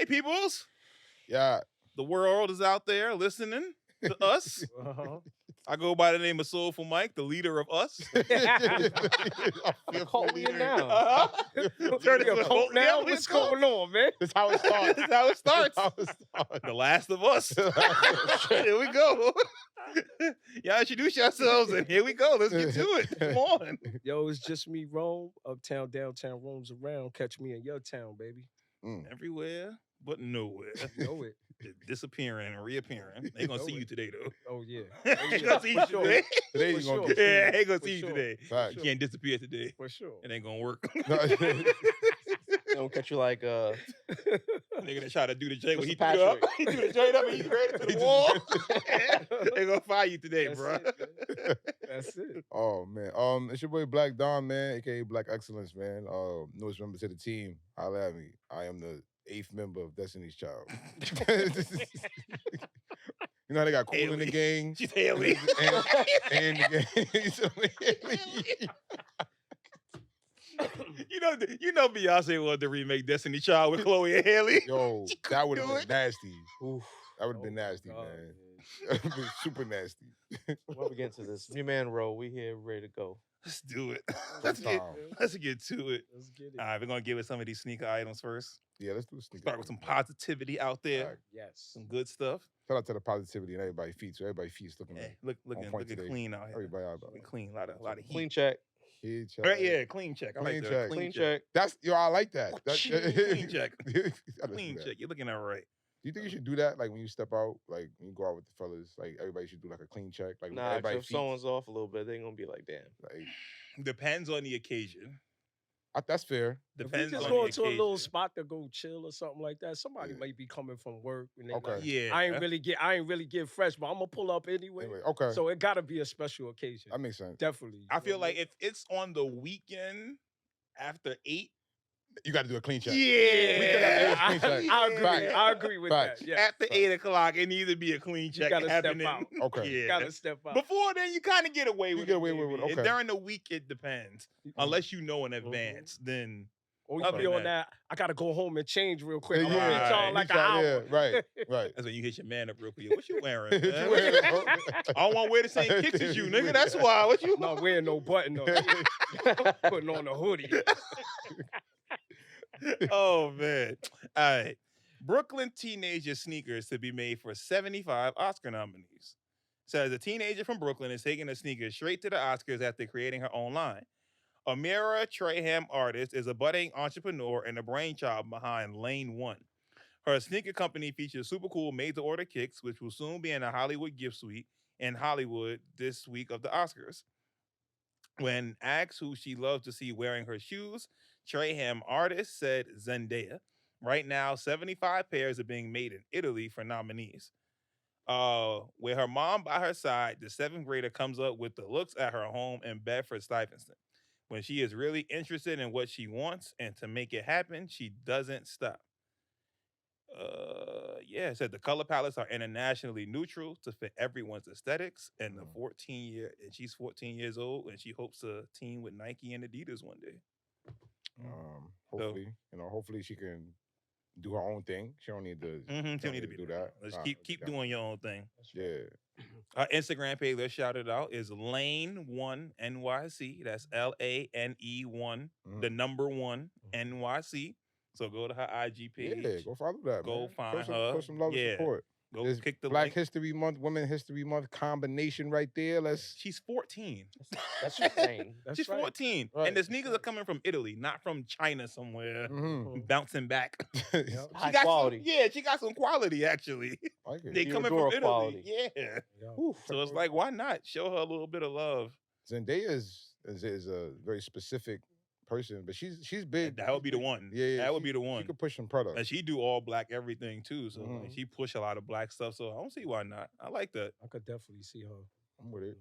peoples. Yeah. The world is out there listening to us. I go by the name of Soulful Mike, the leader of us. The cult we in now. Turn We into a a cult cult now? now? What's going on, man? That's how it starts. That's how it starts. That's how it starts. The Last of Us. Here we go. Y'all introduce yourselves, and here we go. Let's get to it. Come on. Yo, it's just me, Rome. Uptown, downtown, roams around. Catch me in your town, baby. Everywhere but nowhere. Know it. Disappearing and reappearing. They gonna see you today, though. Oh, yeah. They gonna see you today. Today For you gonna sure. get Yeah, they gonna For see you sure. today. Facts. You can't disappear today. For sure. It ain't gonna work. They don't catch you like They're gonna try to do the J when Mr. he threw it up. Patrick. He threw the J up and he ready to the wall. They gonna fire you today, That's bro. it, man. That's it. Oh man. It's your boy Black Don, man, aka Black Excellence, man. Newest member to the team. Holla at me. I am the 8th member of Destiny's Child. You know how they got Cool in the gang? She's Haley. and the gang. You know Beyonce wanted to remake Destiny Child with Chloe and Haley. Yo, that would have do been it. nasty. Oof, that would have been Oh, my nasty, God, man. That would have been super nasty. When we get into this, New Man Row, we here ready to go. Let's do it. Let's Let's get to it. Let's get it. All right, we're gonna give it some of these sneaker items first. Yeah, let's do a sneaker. Start with some positivity out there. Alright. Yes. Some good stuff. Shout out to the positivity and everybody's feet. So everybody's feet's looking Hey, on looking point today. clean out here. Everybody out Looking clean. A lot of heat. Clean check. here. Right, yeah, clean check. I like Clean that. check. Clean check. That's I like that. Clean check. You gotta do Clean that. check. You're looking all right. Do you think you should do that? Like when you step out, like when you go out with the fellas, like everybody should do like a clean check. Like Nah, 'cause everybody if someone's off a little bit, they gonna be like, damn. like Depends on the occasion. that's fair. If we Depends just on go the into a little occasion. spot to go chill or something like that, somebody Yeah. might be coming from work and they Okay. like, Yeah. I ain't really get fresh, but I'm gonna pull up anyway. Anyway, okay. So it gotta be a special occasion. That makes sense. Definitely. I You know feel what like if it's on the weekend after 8, You got to do a clean check. yeah. I, Clean check. I agree. Facts. I agree with Facts. that. Yeah. After 8 o'clock, it needs to be a clean check gotta step happening. out. Okay. Yeah. Gotta step out. Before then, you kind of get away You with get it. away with maybe. it, And okay. during the week, it depends. Unless you know in advance, then Or you Other be than on that, I gotta go home and change real quick. I'm Yeah, gonna meet y'all yeah. like an hour. Yeah, right, right. that's when you hit your man up real quick. What you wearing? What man? you wearing, bro? I don't want to wear the same kicks as you, nigga. That's why. What you? I'm not wearing no button on. Putting on a hoodie. Oh man! All right, Brooklyn teenager sneakers to be made for 75 Oscar nominees. Says a teenager from Brooklyn is taking her sneakers straight to the Oscars after creating her own line. Amira Traham artist is a budding entrepreneur and the brainchild behind Lane One. Her sneaker company features super cool made-to-order kicks, which will soon be in a Hollywood gift suite in Hollywood this week of the Oscars. When asked who she loves to see wearing her shoes, Traham artist said Zendaya. Right now, 75 pairs are being made in Italy for nominees. With her mom by her side, the 7th grader comes up with the looks at her home in Bedford Stuyvesant. When she is really interested in what she wants and to make it happen, she doesn't stop. It said the color palettes are internationally neutral to fit everyone's aesthetics. And she's 14 years old, and she hopes to team with Nike and Adidas one day. Hopefully she can do her own thing. She don't need to. She don't need to do that. Let's keep doing your own thing. Yeah. Our Instagram page, let's shout it out, is Lane1 NYC. That's LANE1, the number 1 NYC. So go to her IG page. Yeah, go follow that. Go man. find Show her. Put some love and support. Go This kick the Black link. History Month, Women History Month combination right there. She's 14. That's insane. She's 14. Right. And the sneakers are coming from Italy, not from China somewhere. Mm-hmm. Bouncing back. High quality. She got some quality, actually. Like it. They coming from Theodora Italy. quality. Yeah. Oof. So it's like, why not? Show her a little bit of love. Zendaya is a very specific person, but she's big. That would be the one. Yeah, That would be the one. She could push some products. And she do all black everything too. So like, she push a lot of black stuff. So I don't see why not. I like that. I could definitely see her. I'm with it.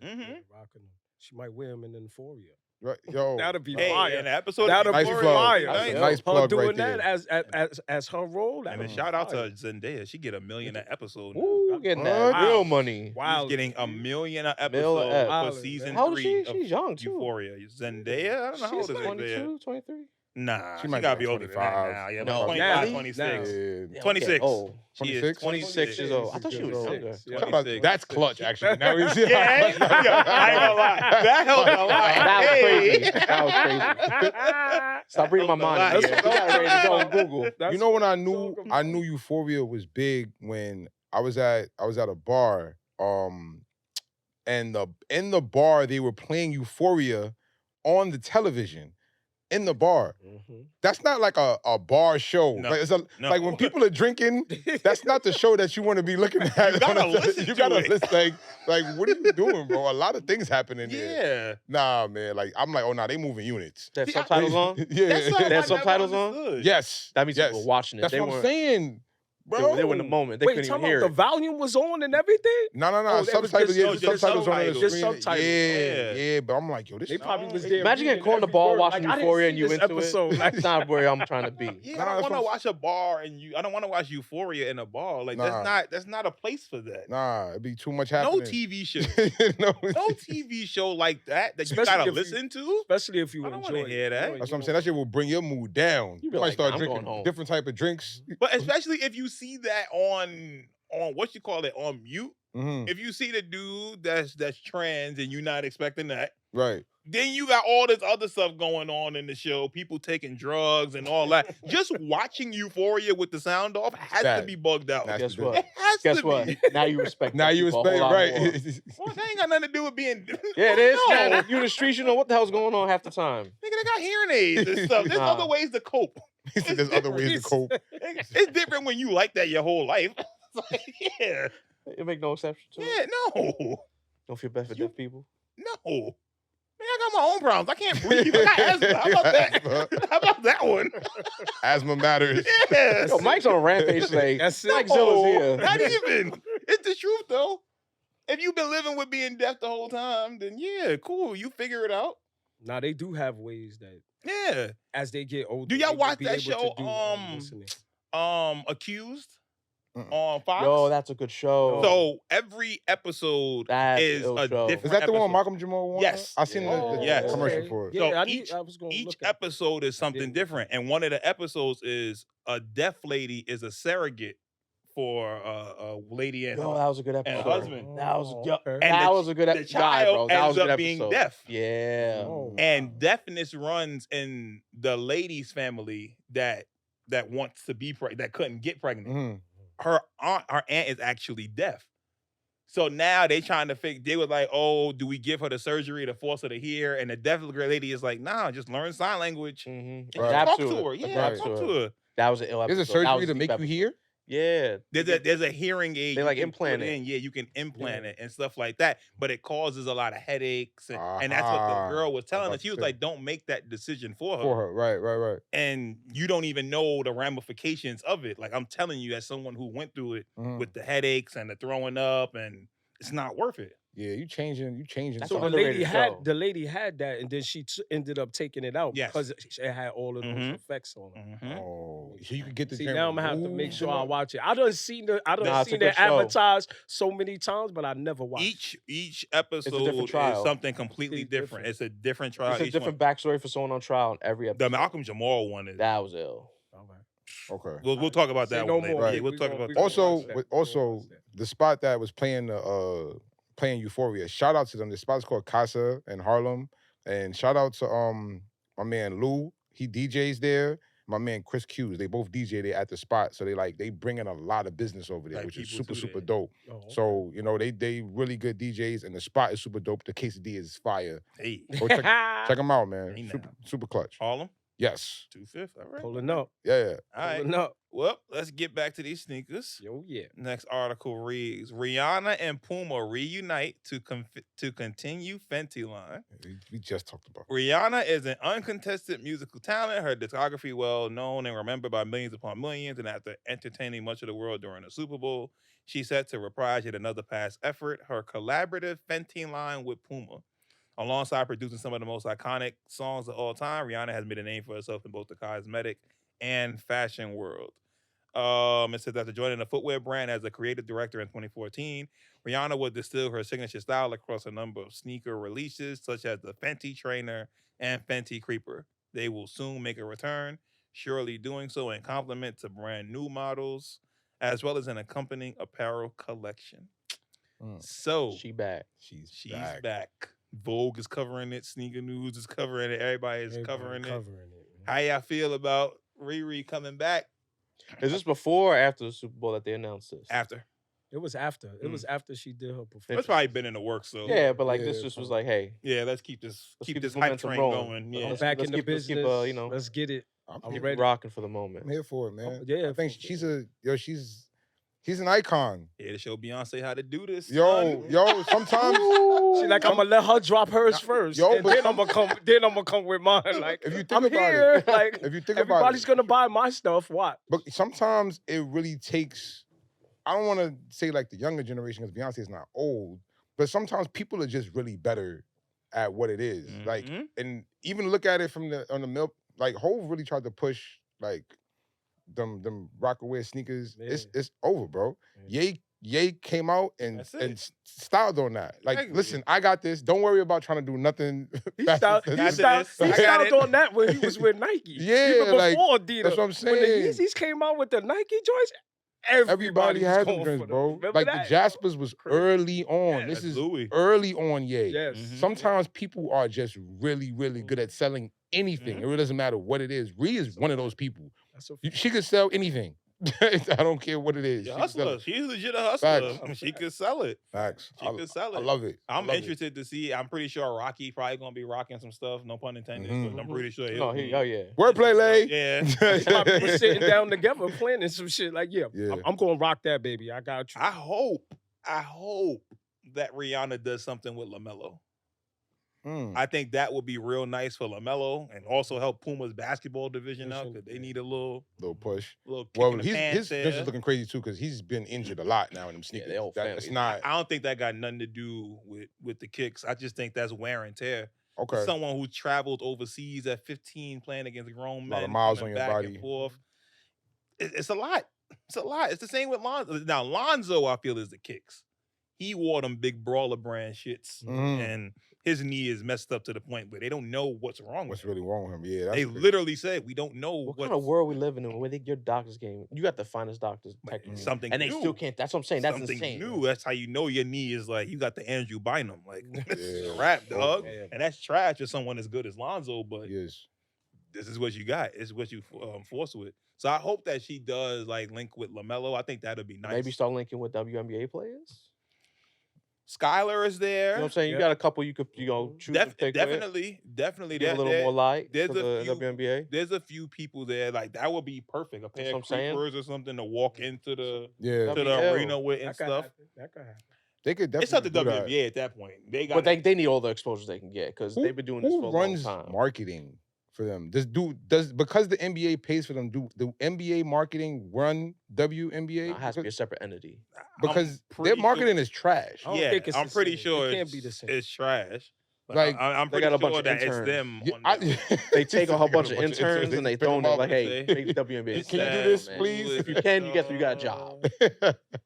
Rocking them. She might wear them in Euphoria. Right, yo. That'd be Hey, fire. an episode That'd of be Euphoria. fire. Nice. Nice Her plug doing right there. that as her role. And that'd then be shout out fire. to Zendaya. She get $1 million an episode. Ooh, getting What? that Wow. real money. Wow. She's getting $1 million an Mil episode ep. for season How old is 3 she? of She's young too. Euphoria. Zendaya? I don't know how old She's is Zendaya. 22, 23. Nah, She she might be gotta like be older than that 25. now. Yeah, No, like 25, now. 26. Now. Yeah, 26. Oh, She is 26? 26 years old. I thought she was 26 younger. years old. Shout out- 26. That's clutch, actually. Now he's Yeah, I ain't gonna lie. That helped a lot. That was crazy. Hey. That was crazy. Stop reading my mind That's again. what We I'm got ready to go on talking Google. You know when I knew Euphoria was big when I was at a bar, and in the bar they were playing Euphoria on the television in the bar. That's not like a bar show. No, Like it's no. like when people are drinking, that's not the show that you want to be looking at. You gotta on a- listen You to gotta it. listen. Like, what are you doing, bro? A lot of things happen in there. Yeah. Nah, man. Like, I'm like, oh, nah, they moving units. They have See, I- subtitles on? Yeah. That's something They I have never subtitles on? understood. Yes. That means yes. people were watching it. That's They what I'm weren't. saying, They bro. were in the moment. They Wait, couldn't even talking hear about the it. volume was on and everything? No. Oh, that was Subtitles. just- Yeah, oh, the just subtitles on the subtitles. Just screen. subtitles. Yeah. Yeah. But I'm like, yo, this. They probably was No, there. Imagine getting reading caught in the every ball word. watching Like, I didn't Euphoria see and you this into episode. it. Like, That's not where I'm trying to be. Yeah, Nah, I don't that's want to what I'm- watch a bar I don't want to watch Euphoria in a bar. Like Nah. that's not a place for that. Nah, it'd be too much No happening. TV show. no, No TV show like that you Especially gotta if you- listen to. especially if you I don't enjoy wanna hear that. That's what I'm saying. That shit will bring your mood down. You You be might like, start "Nah, I'm going drinking home." different type of drinks. But especially if you see that on what you call it on mute. Mhm. If you see the dude that's trans and you're not expecting that, Right. then you got all this other stuff going on in the show, people taking drugs and all that. Just watching Euphoria with the sound off has to Bad. be bugged out. That's Guess the what? It has Guess to what? be. Now you respect. Now those you people a respect, whole lot right? more. Well, that ain't got nothing to do with being. Yeah, it is. No. Man. You in the streets, you know what the hell's going on half the time. Nigga, they got hearing aids and stuff. There's Nah. other ways to cope. He said there's other ways to cope. It's different when you like that your whole life. It's like, yeah, It make no exception to it. yeah, no, Don't feel bad for deaf people. no. Man, I got my own problems. I can't breathe. I got asthma. How about that? How about that one? Asthma matters. Yeah. Yo, Mike's on a rampage today. That's it. Mike Zilla's here. Not even. It's the truth though. If you've been living with being deaf the whole time, then yeah, cool. You figure it out. Now they do have ways that Yeah. as they get older. Do y'all they will watch be that able to show, do, listening. Accused Mm-mm. on Fox? Yo, that's a good show. So every episode That's is an ill a show. different Is that the one episode. Malcolm Jamal one? Yes. I seen Yeah. the Yes. commercial Okay. for it. Yeah, So I each- was gonna Each look at that. episode is something didn't. different, and one of the episodes is a deaf lady is a surrogate for a lady and Yo, her, that was a good and episode. her husband. That was Oh, yo, okay. And that the- was a good The episode, bro. child That was ends a good up being episode. deaf, Yeah. Oh. and deafness runs in the lady's family that wants to be that couldn't get pregnant. Mhm. Her aunt is actually deaf. So now they trying to figure. They were like, "Oh, do we give her the surgery to force her to hear?" And the deaf lady is like, "Nah, just learn sign language Mm-hmm. and Right. Adapt talk to to it. her. Yeah, Adapt talk to to it. her." That was an ill episode. There's a That surgery was to deep make you episode. hear? Yeah. There's a hearing aid. They, you like, can implant put it. in. Yeah, you can implant it and stuff like that. But it causes a lot of headaches, and that's what Ah, the girl was telling about us. She to was say. like, "Don't make that decision for her." For her. Right. And you don't even know the ramifications of it. Like I'm telling you, as someone who went through it Mhm. with the headaches and the throwing up, and it's not worth it. Yeah, you changing. That's So an the something. lady underrated show. had that, and then she ended up taking it out Yes. because it had all of those Mhm. effects on her. Mhm. Oh, so you can get the See, joint now I'm gonna have to make removed sure and I all? watch it. I done seen Nah, it's a seen good it show. advertised so many times, but I never watched. Each episode is trial. something completely It's different. different. It's a different trial. It's a each different one. backstory for someone on trial in every episode. The Malcolm Jamal one is. That was ill. All right. Okay. We'll talk about Say that no one later. more. Yeah, we'll We talk gonna- about we that. gonna Also, watch that. with- We gonna also watch that. the spot that was playing playing Euphoria. Shout out to them. The spot's called Casa in Harlem, and shout out to my man Lou. He DJs there. My man Chris Hughes. They both DJ there at the spot, so they bring in a lot of business over there, Like which is people super do that. dope. Oh, okay. So they really good DJs, and the spot is super dope. The quesadilla is fire. Hey, Go check them out, man. Hey, Super, now. super clutch. Harlem, Yes. 2/5. All right. Pulling up, Yeah. All right. pulling up. Well, let's get back to these sneakers. Yo, yeah. Next article reads: Rihanna and Puma reunite to continue Fenty line. We just talked about it. Rihanna is an uncontested musical talent. Her discography well known and remembered by millions upon millions. And after entertaining much of the world during the Super Bowl, she's set to reprise yet another past effort, her collaborative Fenty line with Puma. Alongside producing some of the most iconic songs of all time, Rihanna has made a name for herself in both the cosmetic and fashion world. It says after joining the footwear brand as a creative director in 2014, Rihanna would distill her signature style across a number of sneaker releases, such as the Fenty Trainer and Fenty Creeper. They will soon make a return, surely doing so in complement to brand new models, as well as an accompanying apparel collection. So She back. She's she's back. Vogue is covering it. Sneaker News is covering it. Everybody is covering it. How y'all feel about Riri coming back Is this before or after the Super Bowl that they announced this? after? It was after. It was after she did her performance. It's probably been in the works, so Yeah, but like Yeah, this just was probably. like, hey, yeah. Let's keep this keep this this hype momentum train rolling. going. Yeah, I'm back let's in the keep- let's keep, business. you know, Let's get it. I'm I'm here, ready. rocking for the moment. I'm here for it, man. yeah, I think for- she's an icon. to show Beyonce how to do this. Yo, son. sometimes She like, I'm gonna let her drop hers first, Yo, and but then I'm gonna come. Then I'm gonna come with mine. Like, if you think I'm about here. it, Like, if you think everybody's about gonna buy my stuff. What? but sometimes it really takes. I don't want to say like the younger generation because Beyonce is not old, but sometimes people are just really better at what it is. Like, Mhm. and even look at it from on the milk. Like, Hov really tried to push like them Rockaway sneakers. Yeah. It's over, bro. Ye came out and That's it. styled on that. Like, Exactly. listen, I got this. Don't worry about trying to do nothing. He faster styled, than he this. styled, I he got styled it. on that when he was with Nike. Yeah, Even like, before Adidas. that's what I'm When the saying. Yeezys came out with the Nike joints, Everybody was had going them drinks, for them. bro. Remember Like that? the Jaspers was Crazy. early on. Yes. This That's is Louis. early on, Ye. Yes. Mhm. Sometimes people are just really, really good at selling anything. Mhm. It really doesn't matter what it is. Ree is one of those people. That's a She could sell anything. I don't care what it is. She a She could sell hustler. it. She's legit a hustler. Facts. She could sell it. Facts. She could sell I it. love it. I I'm love it. interested to see. I'm pretty sure Rocky probably gonna be rocking some stuff. No pun intended, Mhm. but I'm pretty sure. No, he'll he, be. oh yeah. Wordplay, Lay. Yeah. Probably was sitting down together planning some shit. Like, yeah, Yeah. I'm gonna rock that, baby. I got you. I hope that Rihanna does something with LaMelo. Mm. I think that would be real nice for LaMelo and also help Puma's basketball division out because they need a little Little push. kick Well, in the his pants dress there. is looking crazy too because he's been injured a lot now in them sneakers. they all It's family. not I don't think that got nothing to do with the kicks. I just think that's wear and tear. okay. Someone who traveled overseas at 15 playing against grown men, Lot of miles coming on your back body. and forth. It's a lot. It's a lot. It's the same with Lonzo. Now, Lonzo, I feel, is the kicks. He wore them big brawler brand shits, Mhm. and his knee is messed up to the point where they don't know what's wrong What's with him. really wrong with him? Yeah, that's They crazy. literally said, we don't know What what's kind of world we living in where your doctors game? You got the finest doctors technically, something and they new. still can't. That's what I'm saying. That's something insane. new. That's how you know your knee is like you got the Andrew Bynum. Like this is a Yeah. rap, dog. Yeah. And that's trash for someone as good as Lonzo, but Yes. this is what you got. It's what you force with. So I hope that she does like link with LaMelo. I think that'd be nice. Maybe start linking with WNBA players. Skylar is You there. know what I'm saying? Yeah. You got a couple you could choose to pick with. Definitely. Give a little more light there's to a the few- WNBA. There's a few people there like that would be perfect. A pair what of I'm saying. creepers or something to walk into the Yeah. to That'd the be ill. arena with and That could stuff. happen. That could happen. They could definitely It's up to do that. WNBA at that point. They got But they need all the exposure they can get because they've been doing this Who for a long runs time. marketing for them? Does because the NBA pays for them, do the NBA marketing run WNBA? It has to be a separate entity. because pretty their sure- marketing is trash. I don't Yeah, think it's I'm the pretty same. sure It can't be the same. it's trash. But Like, I'm they pretty got a bunch sure of that it's interns. them. Yeah, on there. They take a whole bunch of Got interns and they pick throw them them up like, and hey, say, make the WNBA. It's Can you do sad, this, man. please? If you can, you got a job.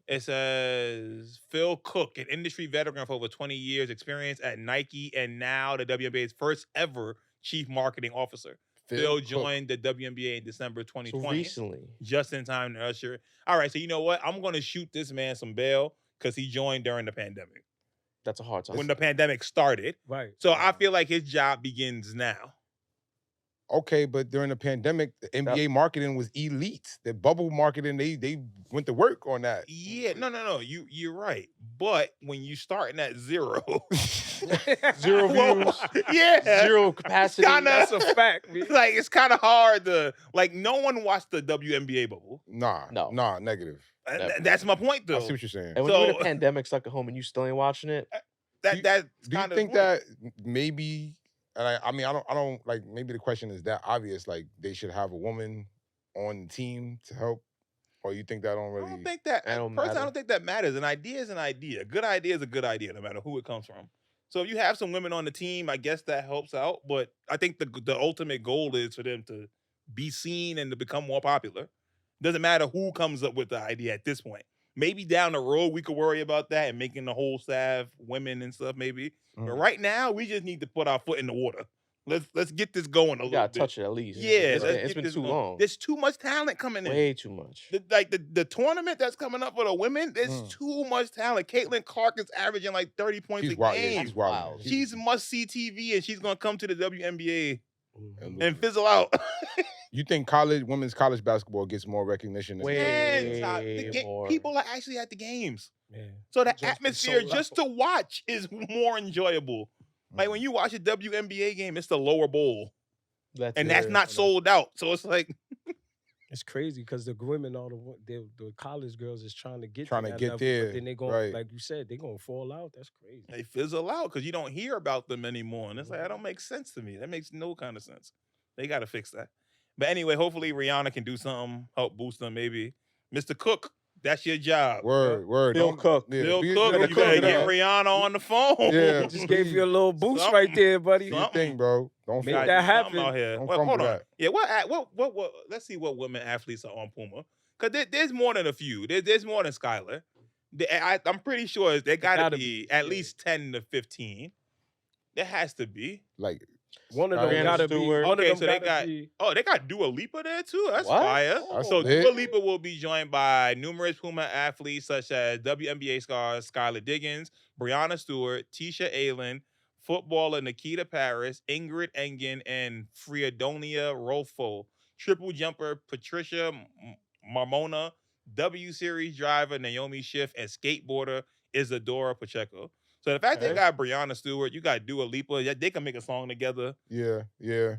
It says Phil Cook, an industry veteran of over 20 years experience at Nike and now the WNBA's first ever chief marketing officer. Phil Cook. joined the WNBA in December So 2020, recently, just in time to usher. All right, so you know what? I'm going to shoot this man some bail because he joined during the pandemic. that's a hard time. When the pandemic started. Right. So I feel like his job begins now. Okay, but during the pandemic, the NBA marketing was elite. The bubble marketing, they went to work on that. Yeah, no. You're right. But when you starting at zero, Zero views, yeah, zero capacity. kinda- That's a fact, man. like it's kind of hard to like. No one watched the WNBA bubble. Nah, negative. That's my point, I though. see what you're saying. And when you're in So- a pandemic, stuck at home, and you still ain't watching it, That's Do you kind of think that maybe? And I mean, I don't like. Maybe the question is that obvious. Like they should have a woman on the team to help, or you think that don't I really? don't think that. That don't Personally, I matter. don't think that matters. An idea is an idea. A good idea is a good idea, no matter who it comes from. So if you have some women on the team, I guess that helps out. But I think the ultimate goal is for them to be seen and to become more popular. Doesn't matter who comes up with the idea at this point. Maybe down the road we could worry about that and making the whole staff women and stuff. Maybe, but Mhm. right now we just need to put our foot in the water. Let's get this going a You little gotta bit. touch it at least. Yeah, it's let's get been this too going. long. There's too much talent coming in. Way too much. The tournament that's coming up for the women, there's too much talent. Caitlin Clark is averaging like 30 points a game. She's wild. She's must-see TV, and she's gonna come to the WNBA And and fizzle out. You think women's college basketball gets more recognition? People are actually at the games. Yeah. So the Just been atmosphere sold just out. to watch is more enjoyable. Like when you watch a WNBA game, it's the lower bowl. That's not sold out. So it's like it's crazy because the women, the college girls is trying to get there. But then they going, like you said, they're gonna fall out. That's crazy. they fizzle out because you don't hear about them anymore. And it's like, that don't make sense to me. That makes no kind of sense. They got to fix that. But anyway, hopefully Rihanna can do something, help boost them maybe. Mr. Cook, that's your job. Word. Bill Cook. Yeah, Bill you Cook, gotta you better it get up. Rihanna on the phone. Yeah, Just gave you a little boost right there, buddy. Do your thing, bro. Don't Make fuck- that Something happen. out here. Don't Well, fumble hold on. that. Yeah, what? Let's see what women athletes are on Puma. Because there's more than a few. There's more than Skylar. I'm pretty sure there got to be at least 10 to 15. There has to be. Like one of them Rihanna gotta be. Stewart. One Okay, of so them they got. be, Oh, they got Dua Lipa there too. That's What? fire. That's So lit. Dua Lipa will be joined by numerous Puma athletes such as WNBA stars Skylar Diggins, Brianna Stewart, Tisha Aylen, footballer Nikita Paris, Ingrid Engen, and Friedonia Rolfo, triple jumper Patricia Marmona, W Series driver Naomi Schiff, and skateboarder Isadora Pacheco. So the fact they got Brianna Stewart, you got Dua Lipa, they can make a song together. Yeah.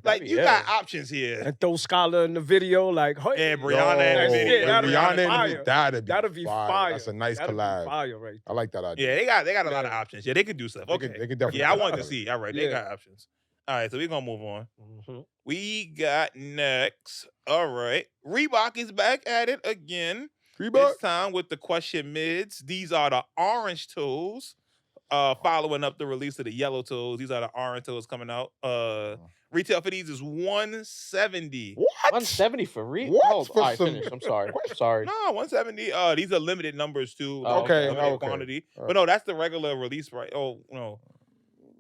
Like you got options here. and throw Skylar in the video, like, hey, Yeah, Brianna in the That's video. it. That'd be Rihanna, fire. that'd be fire. That's a nice That'd be collab. fire right I like that idea. Yeah, they got a lot of options. Yeah, they could do stuff. They Okay. could definitely. Yeah, I do wanted to that. see. All right, they Yeah. got options. All right, so we're gonna move on. there. We got next. All right. Reebok is back at it again. Reebok. This time with the question mids. These are the orange toes. Following up the release of the yellow toes. These are the orange toes coming out. Retail for these is $170. What? 170 for real? What? Hold, For all right, some- finish. I'm sorry. Sorry. No, 170. These are limited numbers too. Oh, okay, Limited okay. quantity. All But no, that's the regular release price. Oh no.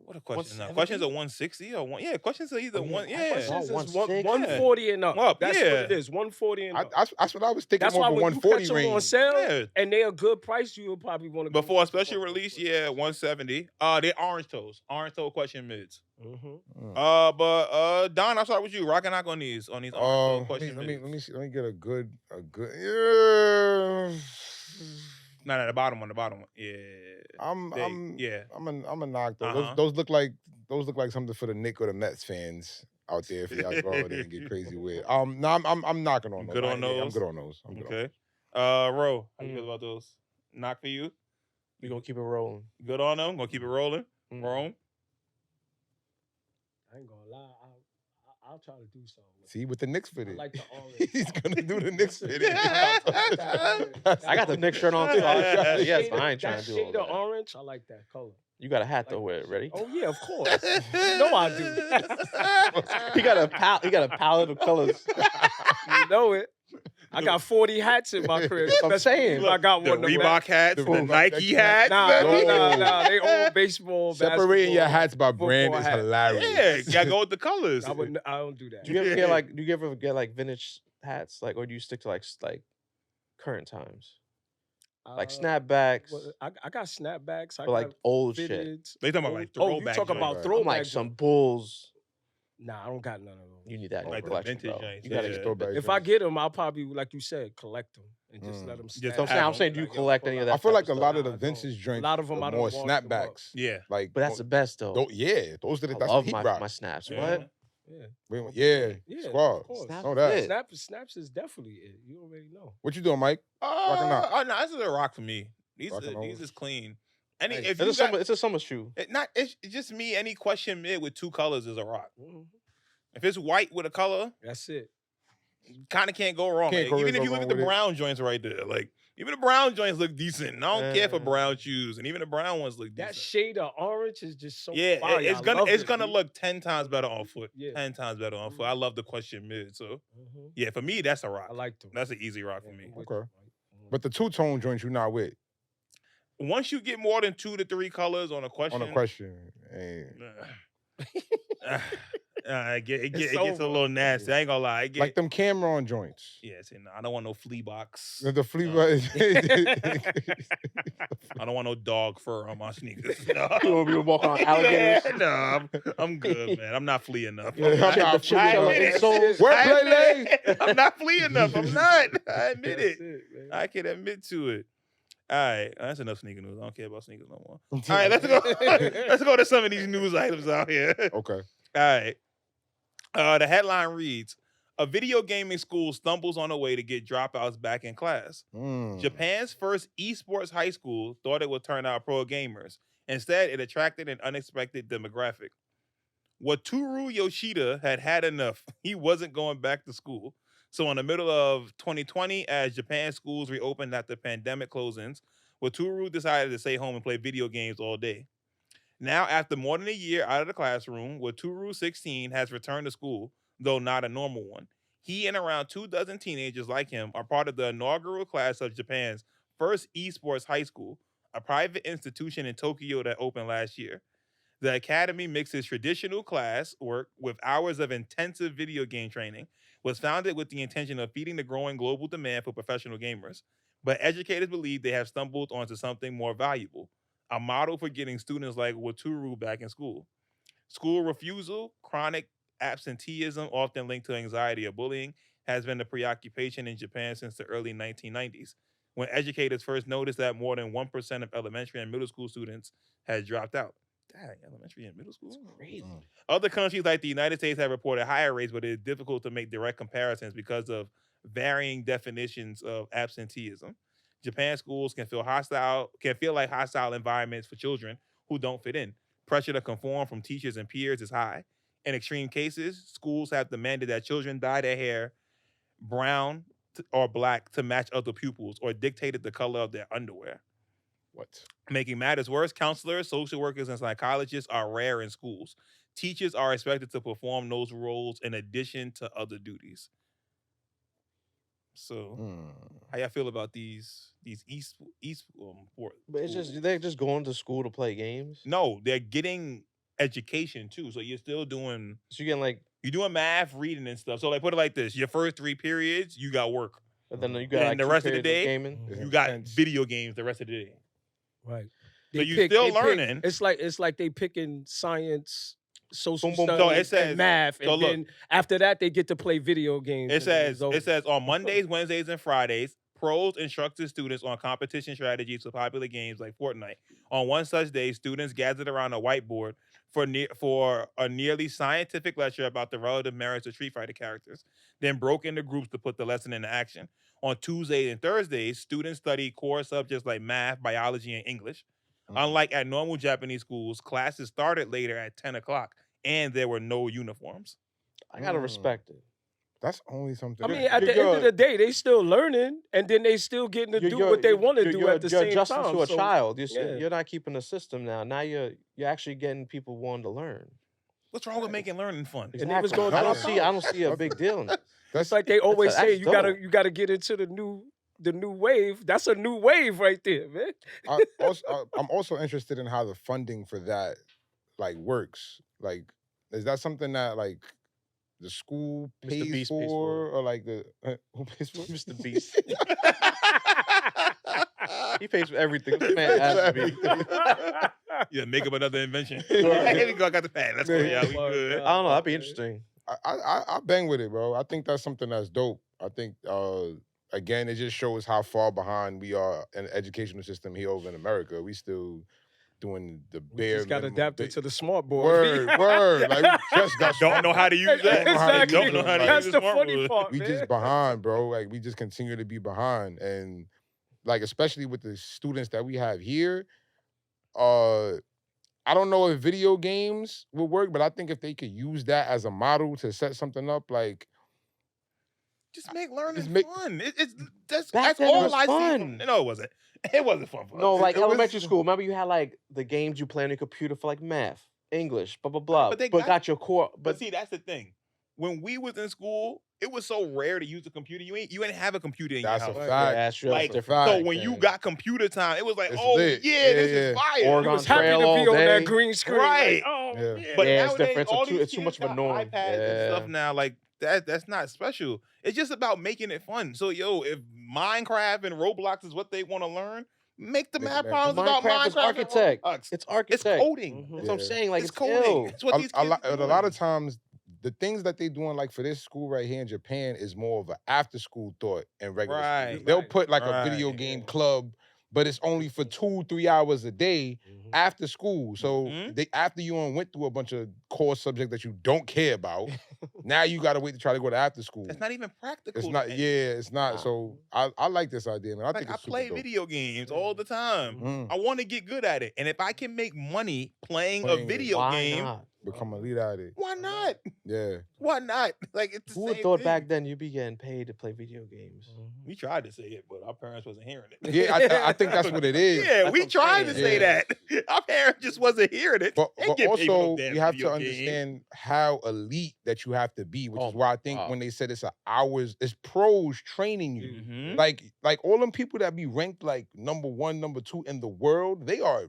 What a question now? 170? Questions are 160 or one? Yeah, questions are either one. Yeah. Questions is 160. 140 and up. Up, That's yeah. what it is. 140 and up. That's what I was thinking. That's More why of a when you 140 catch them on range. sale Yeah. and they're a good price, you'll probably want to go Before a special release, yeah, 170. They're orange toes. Orange toe question mids. But Don, I'll start with you. Rocking out on these orange toe question Let mids. me see. Let me get a good. Yeah. No, the bottom one. Yeah. I'm a knock though. Uh-huh. Those look like something for the Knicks or the Mets fans out there if y'all go over there and get crazy with. No, I'm knocking on those. Good on Yeah, I'm those? good on those. I'm good on those. Okay. Ro, how you feel about those? Knock for you? We're going to keep it rolling. Good on them? Gonna keep it rolling? Mm. Rome? I ain't gonna lie. I'll try to do something. See, with the Knicks fit I it. like the orange. He's gonna do the Knicks fit it. I got the Knicks shirt on too. Yes, I ain't trying that to do shade all of that. orange, I like that color. You got a hat Like though with it. Ready? Oh yeah, of course. You know I do. He got a palette of colors. You know it. I got 40 hats in my crib. I'm Best saying. believe I got The one. of them. Reebok hats, The the Reebok Nike hats. hats. Nah. They all baseball. Separating your basketball. hats by brand football is hat. hilarious. Yeah, gotta go with the colors. I don't do that. Do you ever get like vintage hats, like, or do you stick to like current times, like snapbacks, Well, I got snapbacks. I but like got old shit? fitted. They talking about like Oh, throwback. you talk about joints. throwback. I'm like some Bulls. Nah, I don't got none of those. You need that in Like your the collection, vintage bro. joints, You gotta yeah. get Throwback If joints. I get them, I'll probably, like you said, collect them and just let them. Just So I'm saying, do you collect any of that? I feel type like of a lot stuff? of the Nah, I vintage don't. joints A lot of 'em are I don't more wash them up. snapbacks. Yeah. Like, But that's the best though. those I that's love heat my rock. snaps. Yeah. What? Yeah, Squad. of course. Snap Know that. fit. Snaps is definitely it. You already know. What you doing, Mike? Rocking out. Oh no, this is a rock for me. These Rocking these out. is clean. Any Nice. if It's you a got, summer. It's a summer shoe. it's just me. Any question mid with two colors is a rock. Mhm. If it's white with a color, That's it. kind of can't go wrong. Can't Like, go even if you wrong look at the with it. brown joints right there, like even the brown joints look decent. And I don't care for Yeah. brown shoes, and even the brown ones look That decent. shade of orange is just so Yeah, fire. it's I gonna love it's it, gonna dude. look 10 times better on foot. Yeah. 10 times better on foot. I love the question mid. So Mhm. yeah, for me that's a rock. I like them. That's an easy rock for Yeah, me. I'm with Okay. you, Mike. But the two-tone joints you not with Once you get more than 2 to 3 colors on a question, on a question. Hey. It It's gets a over. little nasty. I ain't gonna lie. Like them Cameron joints. Yeah, see, no, I don't want no flea box. The flea No. bite. I don't want no dog fur on my sneakers. No. You want me to walk on alligators? No, I'm good, man. I'm not flea enough. Yeah, I'm not The flea chinchilla enough. insoles. Wordplay, Lay. I'm not flea enough. I'm not. I admit That's it. man. I can admit to it. All right, that's enough sneaker news. I don't care about sneakers no more. All right, let's go. Let's go to some of these news items out here. Okay. All right. The headline reads: a video gaming school stumbles on a way to get dropouts back in class. Japan's first esports high school thought it would turn out pro gamers. Instead, it attracted an unexpected demographic. Wataru Yoshida had enough. He wasn't going back to school. So in the middle of 2020, as Japan schools reopened after pandemic closings, Wataru decided to stay home and play video games all day. Now, after more than a year out of the classroom, Wataru 16 has returned to school, though not a normal one. He and around 24 teenagers like him are part of the inaugural class of Japan's first esports high school, a private institution in Tokyo that opened last year. The academy mixes traditional class work with hours of intensive video game training, was founded with the intention of feeding the growing global demand for professional gamers. But educators believe they have stumbled onto something more valuable, a model for getting students like Wataru back in school. School refusal, chronic absenteeism, often linked to anxiety or bullying, has been a preoccupation in Japan since the early 1990s, when educators first noticed that more than 1% of elementary and middle school students had dropped out. Dang, elementary and middle school? It's crazy. Other countries like the United States have reported higher rates, but it is difficult to make direct comparisons because of varying definitions of absenteeism. Japan schools can feel like hostile environments for children who don't fit in. Pressure to conform from teachers and peers is high. In extreme cases, schools have demanded that children dye their hair brown or black to match other pupils, or dictated the color of their underwear. What? Making matters worse, counselors, social workers, and psychologists are rare in schools. Teachers are expected to perform those roles in addition to other duties. So, how y'all feel about these But it's just they're just going to school to play games. No, they're getting education too. So you're still doing. So you're getting like you're doing math, reading, and stuff. So like put it like this: your first 3 periods, you got work. But then you got and like the 2 rest of the periods day, gaming. you got video games the rest of the day. Right. So you still learning. It's like they picking science, social Boom, boom, studies, So it says- and math, so and look. then after that they get to play video games. It and then says it's over. on Mondays, Wednesdays, and Fridays, pros instructed students on competition strategies for popular games like Fortnite. On one such day, students gathered around a whiteboard for a nearly scientific lecture about the relative merits of Street Fighter characters, then broke into groups to put the lesson into action. On Tuesdays and Thursdays, students studied core subjects like math, biology, and English. Unlike at normal Japanese schools, classes started later at 10 o'clock, and there were no uniforms. I gotta respect it. That's only something. I mean, at the end of the day, they still learning, and then they still getting to do what they want to do at the you're same adjusting time. to a So, child. yeah. You're not keeping the system now. Now you're actually getting people wanting to learn. What's wrong with making learning fun? And they was Exactly. gonna I drop don't see a big deal in this. It's like they always That's say, you gotta dope. get into the new wave. That's a new wave right there, man. I'm also interested in how the funding for that like works. Like, is that something that like the school Mr. pays Beast for, pays for it. or like the who pays for it? Mr. Beast. He pays for everything. This man has to be. Yeah, make up another invention. Here we go. I got the pad. Let's go. Yeah, we good. I don't know. That'd be interesting. I bang with it, bro. I think that's something that's dope. I think again, it just shows how far behind we are in the educational system here over in America. We still doing the We bare just got minimum adapted to the smart board. word. Like we just got Don't know how to use that. Exactly. Don't know how to That's use the the funny smartboard. part, we man. just behind, bro. Like we just continue to be behind, and like especially with the students that we have here, I don't know if video games would work, but I think if they could use that as a model to set something up, like Just make learning Just make- fun. That's Back then it all was I see. fun. No, it wasn't. It wasn't fun. For No, us. like it was- elementary school. Remember, you had like the games you play on your computer for like math, English, blah blah blah. But they got your core. But But see, that's the thing. when we was in school, it was so rare to use a computer. You ain't have a computer in your That's a house. fact. Yeah, that's true. Like, That's fact. So different. when you got computer time, it was like, It's oh lit. yeah, this Yeah, is yeah. fire. You Oregon was happy Trail to be all on that day. green screen. Right. Like, oh, Yeah. yeah. But Yeah, it's nowadays, different. all It's these too much kids of a got norm. iPads and stuff Yeah. now. Like that's not special. It's just about making it fun. So if Minecraft and Roblox is what they want to learn, make the Make math it problems about Minecraft is Minecraft architect. and Roblox. It's It's architect. coding. That's what I'm Yeah. saying. Like It's it's coding. ill. It's what these kids are a doing. lot of times, the things that they doing like for this school right here in Japan is more of an after school thought in regular school. Right. They'll put like a video Right. game club, but it's only for 2-3 hours a day after school. So Mhm. they after you went through a bunch of core subjects that you don't care about, now you got to wait to try to go to after school. It's not even practical. It's not. to Yeah, it's not. Nah. So I like this idea, man. I think I it's super play dope. video games all the time. Mm. I want to get good at it. And if I can make money playing a Playing it. video Why game, not? Become a leader at it. why not? Yeah. Why not? Like it's the Who would same thought thing. back then you'd be getting paid to play video games? We tried to say it, but our parents wasn't hearing it. Yeah, I think that's what it is. Yeah, That's we what I'm tried to saying. say Yeah. that. Our parents just wasn't hearing it. But, They but get paid for no also, damn you have to video game. understand how elite that you have to be, which Oh is why I my think God. when they said it's it's pros training you. Mhm. Like all them people that be ranked like number 1, number 2 in the world, they are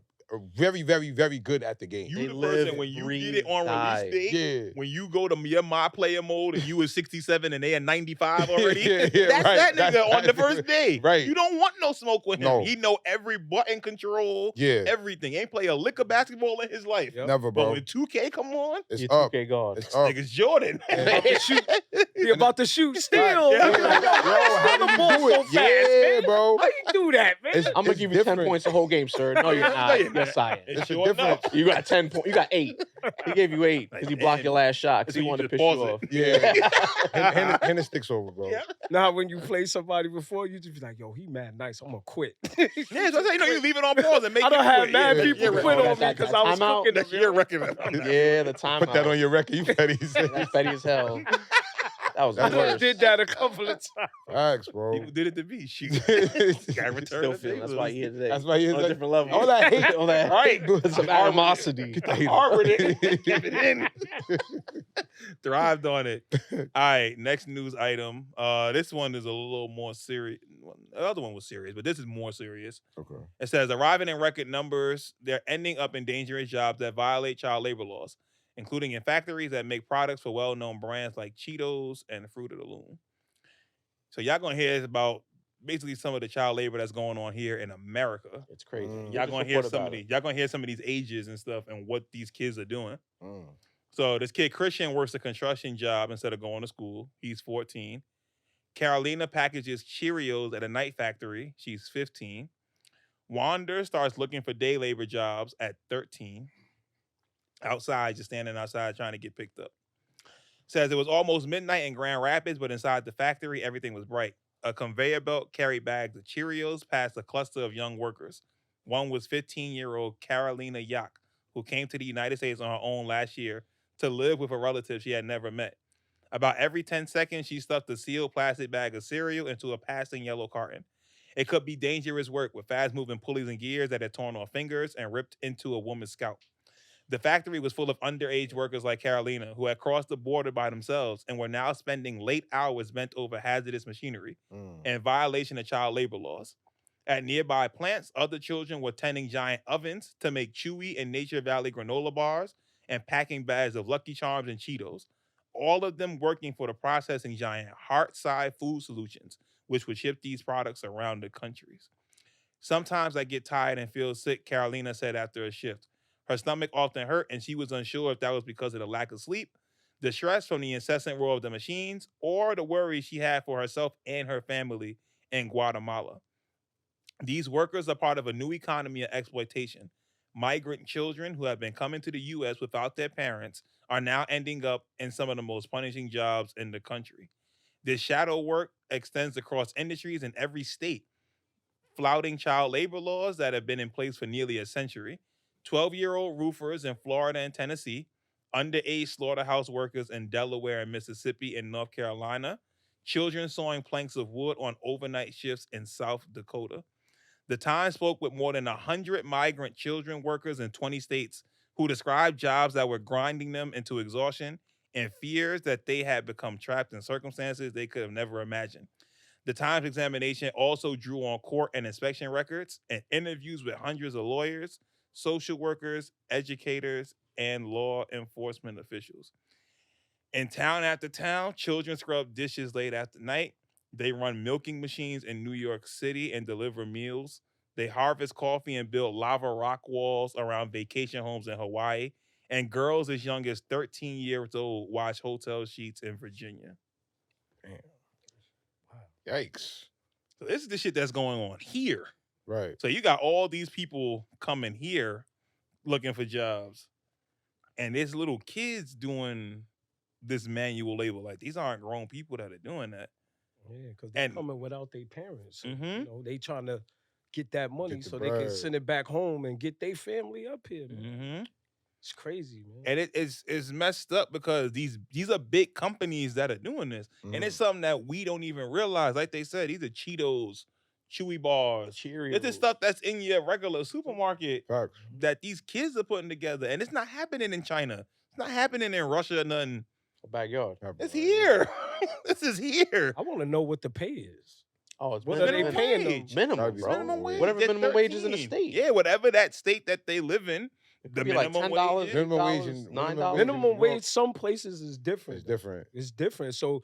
very, very, very good at the game. You They the live, person when you breathe, get it on die. release date, Yeah. when you go to your my player mode and you is 67 and they are 95 already, Yeah, that's right. that That's nigga on the right. first day. Right. You don't want no smoke with him. No. He know every button control, Yeah. everything. Ain't play a lick of basketball in his life. Yep. Never, But bro. when 2K come on, It's You're up. 2K God. It's up. niggas Jordan. Yeah. He about to shoot still. Yeah. Yo, how the do you ball do so it? fast, Yeah, man. bro. How you do that, man? It's- I'm gonna give you 10 different. points the whole game, sir. No, you're No, not. you're not. Yes, I am. It's It's sure different. enough. You got 10 points. You got 8. He gave you 8 because he blocked your last shot because So he you wanted to just piss you pause off. it. Yeah. Hand the sticks over, bro. Yeah. Now, when you play somebody before, you just be like, yo, he mad nice. I'm going to quit. Yeah, so I say, you leave it on pause and make I it done had quit. mad Yeah, people yeah, quit right. on That's me that because I was timeout. cooking them. That's your record. Yeah, the time. Put that on your record. You petty. That's petty as hell. That was the I That's done worst. did that a couple of times. Facts, bro. People did it to me. Shoot. Got returned Still the feeling. That's favors. why he here today. That's why he's on a like, different level. all that hate. All that Right. some animosity. Harbored it. Kept it in. Thrived on it. All right, next news item. This one is a little more serious. The other one was serious, but this is more serious. Okay. It says arriving in record numbers, they're ending up in dangerous jobs that violate child labor laws, including in factories that make products for well-known brands like Cheetos and Fruit of the Loom. So y'all gonna hear about basically some of the child labor that's going on here in America. It's crazy. Mm. Y'all Just gonna hear report some about of it. these. Y'all gonna hear some of these ages and stuff and what these kids are doing. Mm. So this kid Christian works a construction job instead of going to school. He's 14. Carolina packages Cheerios at a night factory. She's 15. Wander starts looking for day labor jobs at 13. Outside, just standing outside trying to get picked up. Says it was almost midnight in Grand Rapids, but inside the factory, everything was bright. A conveyor belt carried bags of Cheerios past a cluster of young workers. One was 15-year-old Carolina Yak, who came to the United States on her own last year to live with a relative she had never met. About every 10 seconds, she stuffed a sealed plastic bag of cereal into a passing yellow carton. It could be dangerous work with fast-moving pulleys and gears that had torn off fingers and ripped into a woman's scalp. The factory was full of underage workers like Carolina who had crossed the border by themselves and were now spending late hours bent over hazardous machinery in violation of child labor laws. At nearby plants, other children were tending giant ovens to make Chewy and Nature Valley granola bars and packing bags of Lucky Charms and Cheetos, all of them working for the processing giant Heartside Food Solutions, which would ship these products around the countries. Sometimes I get tired and feel sick, Carolina said after a shift. Her stomach often hurt, and she was unsure if that was because of the lack of sleep, the stress from the incessant roar of the machines, or the worry she had for herself and her family in Guatemala. These workers are part of a new economy of exploitation. Migrant children who have been coming to the U.S. without their parents are now ending up in some of the most punishing jobs in the country. This shadow work extends across industries in every state, flouting child labor laws that have been in place for nearly a century. 12-year-old roofers in Florida and Tennessee, underage slaughterhouse workers in Delaware and Mississippi and North Carolina, children sawing planks of wood on overnight shifts in South Dakota. The Times spoke with more than 100 migrant children workers in 20 states who described jobs that were grinding them into exhaustion and fears that they had become trapped in circumstances they could have never imagined. The Times examination also drew on court and inspection records and interviews with hundreds of lawyers, social workers, educators, and law enforcement officials. In town after town, children scrub dishes late after night. They run milking machines in New York City and deliver meals. They harvest coffee and build lava rock walls around vacation homes in Hawaii. And girls as young as 13 years old wash hotel sheets in Virginia. Damn. Yikes. So this is the shit that's going on here. Right. So you got all these people coming here looking for jobs. And there's little kids doing this manual labor. Like, these aren't grown people that are doing that. Yeah, because they're And- coming without their parents. So, Mhm. You know, they trying to get that money Get the so they can bread. send it back home and get their family up here, man. Mm-hmm. It's crazy, man. And it's messed up because these are big companies that are doing this. And it's something that we don't even realize. Like they said, these are Cheetos, Chewy bars. Cheerios. It's the stuff that's in your regular supermarket Facts. that these kids are putting together. And it's not happening in China. It's not happening in Russia or nothing. A backyard. It's here. This is here. I want to know what the pay is. Oh, it's What are they minimum paying them? wage. minimum, That'd be bro. minimum wage. Whatever They're minimum wage is in the 13. state. Yeah, whatever that state that they live in. It The could be like minimum $10, wage is- Minimum wage $8, in- $9. Minimum New wage, York. some places is different. It's different. It's different. So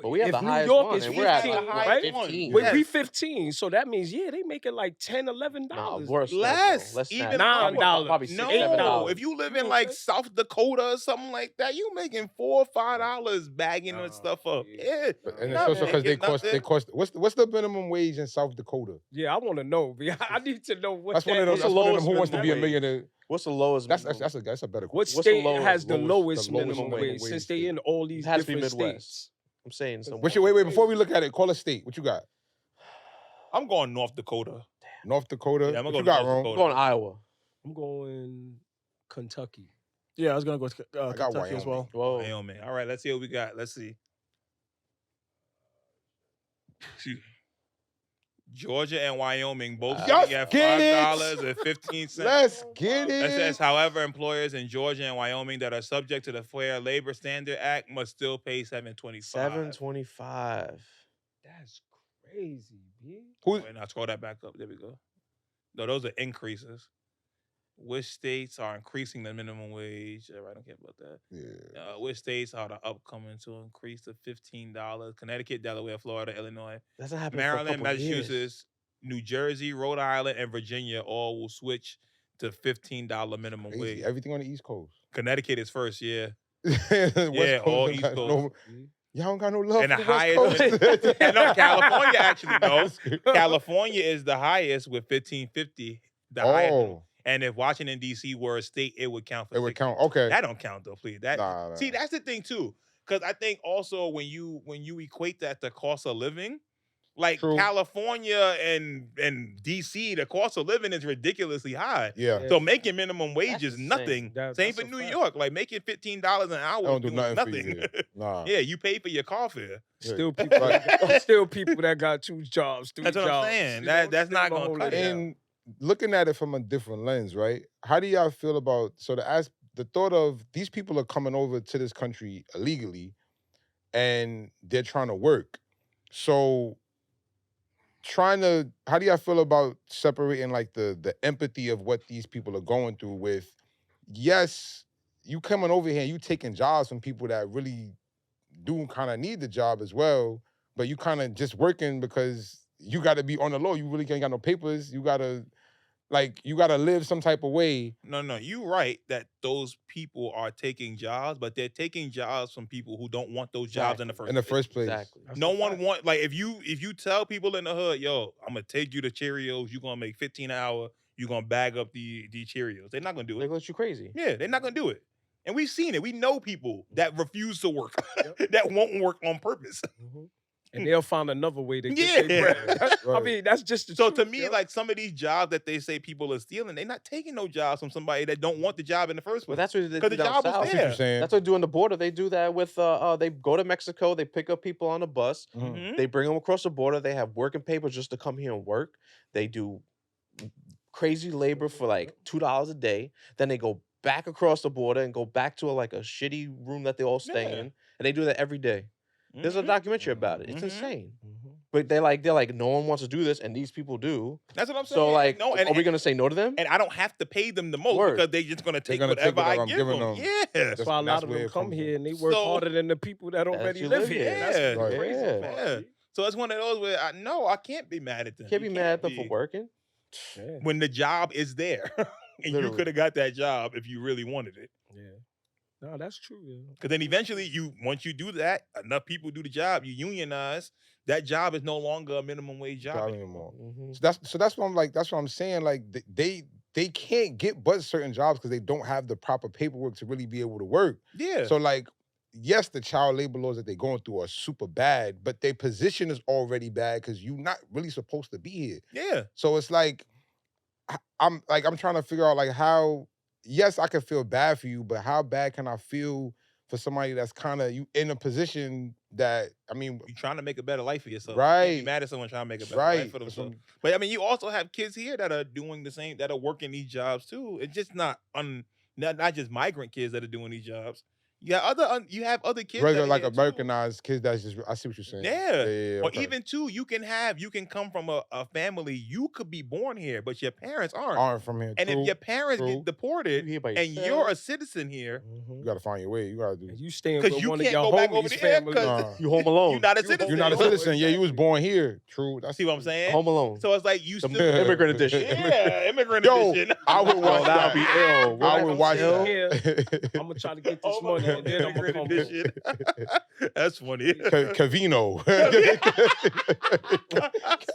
But we have if the New highest York one, is and we're at 15, the highest right? one. 15. We Yes. 15, so that means they making like $10, $11. Nah, worse. Less. Less than Even that. $9. Probably No, $6, $7. if you live You in know like what? South Dakota or something like that, you making $4 or $5 bagging Nah, that stuff up. yeah. Yeah, And Not it's also because making they cost. What's the minimum wage in South Dakota? Yeah, I want to know. I need to know what That's one of that those. is. That's one of them lowest who wants to be a minimum wage? millionaire. What's the lowest That's minimum? that's a better What question. What's the state has the lowest lowest minimum minimum wage wage since they state? in all these It has to be different Midwest. states? I'm saying so. Wait, before we look at it, call a state. What you got? I'm going North Dakota. North Dakota. Yeah, I'm What gonna you go got, North Ron? I'm Dakota. going Iowa. I'm going Kentucky. Yeah, I was gonna go to I got Kentucky as well. Whoa. Wyoming. All right, let's see what we got. Let's see. Georgia and Wyoming both Yes, sitting at get it. $5.15. Let's get It says, it. however, employers in Georgia and Wyoming that are subject to the Fair Labor Standard Act must still pay $7.25. $7.25. That's crazy, B. Who's Wait, now scroll that back up. There we go. No, those are increases. Which states are increasing the minimum wage? I don't care about that. yeah. Which states are the upcoming to increase to $15? Connecticut, Delaware, Florida, Illinois, That's not happening Maryland, for a couple years. Massachusetts, New Jersey, Rhode Island, and Virginia all will switch to $15 minimum Crazy. wage. Everything on the East Coast. Connecticut is first, yeah. West Yeah, all don't East got Coast. no- Y'all don't got no love And the for the West highest- Coast. No, California actually, no. California is the highest with $15.50. The highest. Oh, And if Washington D.C. were a state, it would count for. it would 60. count. Okay. That don't count though, please. That Nah. see, that's the thing too. Because I think also when you equate that to cost of living, like True. California and D.C., the cost of living is ridiculously high. Yeah. So making minimum wage That's is insane. nothing. That- Same that's for a New fact. York. Like making $15 an hour Don't do doing nothing for you there. Nah. Yeah, you pay for your car fare. Yeah. Still people, Right. still people that got two jobs, three That's what I'm jobs. saying. you That- know, that's still not the gonna whole cut it. layout. And looking at it from a different lens, right? How do y'all feel about the thought of these people are coming over to this country illegally and they're trying to work. So how do y'all feel about separating like the empathy of what these people are going through with, yes, you coming over here and you taking jobs from people that really do kind of need the job as well, but you kind of just working because you got to be on the low. You really ain't got no papers. You got to live some type of way. No, you right that those people are taking jobs, but they're taking jobs from people who don't want those jobs in the first In the place. first place. Exactly. That's No the one fact. want like if you tell people in the hood, yo, I'm gonna take you to Cheerios, you're gonna make 15 an hour, you're gonna bag up the Cheerios. They're not gonna do They it. go you crazy. Yeah, they're not gonna do it. And we've seen it. We know people that refuse to work, Yep. that won't work on purpose. Mhm. And they'll find another way to get Yeah. their bread. I Right. mean, that's just the So truth, to me, yo. like some of these jobs that they say people are stealing, they're not taking no jobs from somebody that don't want the job in the first Well, place. that's what they do Because the down job south. was That's what there. you're saying. That's what they do on the border. They do that with they go to Mexico, they pick up people on a bus, Mhm. they bring them across the border, they have working papers just to come here and work. They do crazy labor for like $2 a day. Then they go back across the border and go back to like a shitty room that they all stay Yeah. in, and they do that every day. There's a Mhm. documentary about it. It's Mhm. insane. Mhm. But they're like, no one wants to do this, and these people do. That's what I'm saying. So like, no, are we gonna say no to them? and I don't have to pay them the most Word. because they're just gonna take gonna take whatever whatever I I'm give giving them. them. Yeah. That's why a lot that's of where them it come comes here from. and they work So- harder than the people that already you live live here. here. That's Yeah. the crazy Yeah. part. Yeah. So it's one of those where I can't be mad at them. Can't be You mad at them for be. working. Yeah. When the job is there. And you Literally. could have got that job if you really wanted it. Yeah. No, that's true. Yeah. Because then eventually, once you do that, enough people do the job, you unionize, that job is no longer a minimum wage job Job anymore. anymore. So that's what I'm like. That's what I'm saying. Like they can't get but certain jobs because they don't have the proper paperwork to really be able to work. Yeah. So like, yes, the child labor laws that they're going through are super bad, but their position is already bad because you're not really supposed to be here. Yeah. So it's like, I'm trying to figure out like how. Yes, I can feel bad for you, but how bad can I feel for somebody that's kind of you in a position that You're trying to make a better life for yourself. You can't be Right. mad at someone trying to make a better Right. life for That's themselves. what But you also have kids here that are doing the same, that are working these jobs too. It's just not just migrant kids that are doing these jobs. You have other kids regular that are like here, too. Americanized kids. That's just I see what you're saying. Yeah. Or okay. even too, you can come from a family, you could be born here, but your parents aren't. aren't from here. And True, if your parents true. get deported You here by and you're a yourself. citizen here, You gotta find your way. You gotta do. And you staying because with you one of can't your go back over homies' there family. because You home alone. you're not a citizen. You're not a Exactly. citizen. Yeah, you was born here. True. That's See what I'm saying? Home alone. So it's like you The still immigrant edition. Yeah, immigrant Yo, edition. I would watch that'd be that. ill. I would watch ill. that. I'm gonna try to get this Oh, money and then I'm gonna immigrant come home. edition. That's funny. Cavino.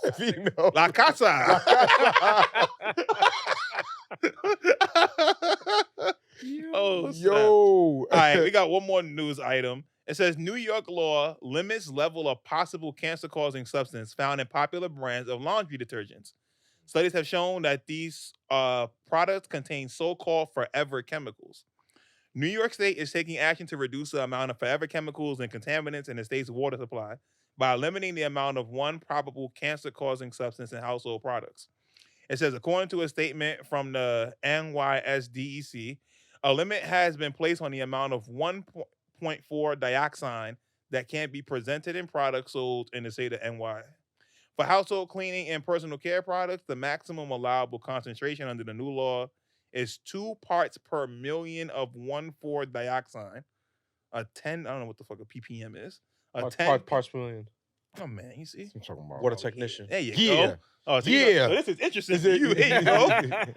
Cavino. La Casa. Oh, snap. Yo. All right, we got one more news item. It says New York law limits level of possible cancer-causing substance found in popular brands of laundry detergents. Studies have shown that these products contain so-called forever chemicals. New York State is taking action to reduce the amount of forever chemicals and contaminants in the state's water supply by limiting the amount of one probable cancer-causing substance in household products. It says, according to a statement from the NYSDEC, a limit has been placed on the amount of 1.4 dioxin that can be presented in products sold in the state of NY. For household cleaning and personal care products, the maximum allowable concentration under the new law is 2 parts per million of 1,4 dioxin. A 10, I don't know what the fuck a ppm is. A 10 Parts per million. Oh man, you see? I'm talking about. Water technician. There you Yeah. go. Oh, so Yeah. so this is interesting for you. Here you go.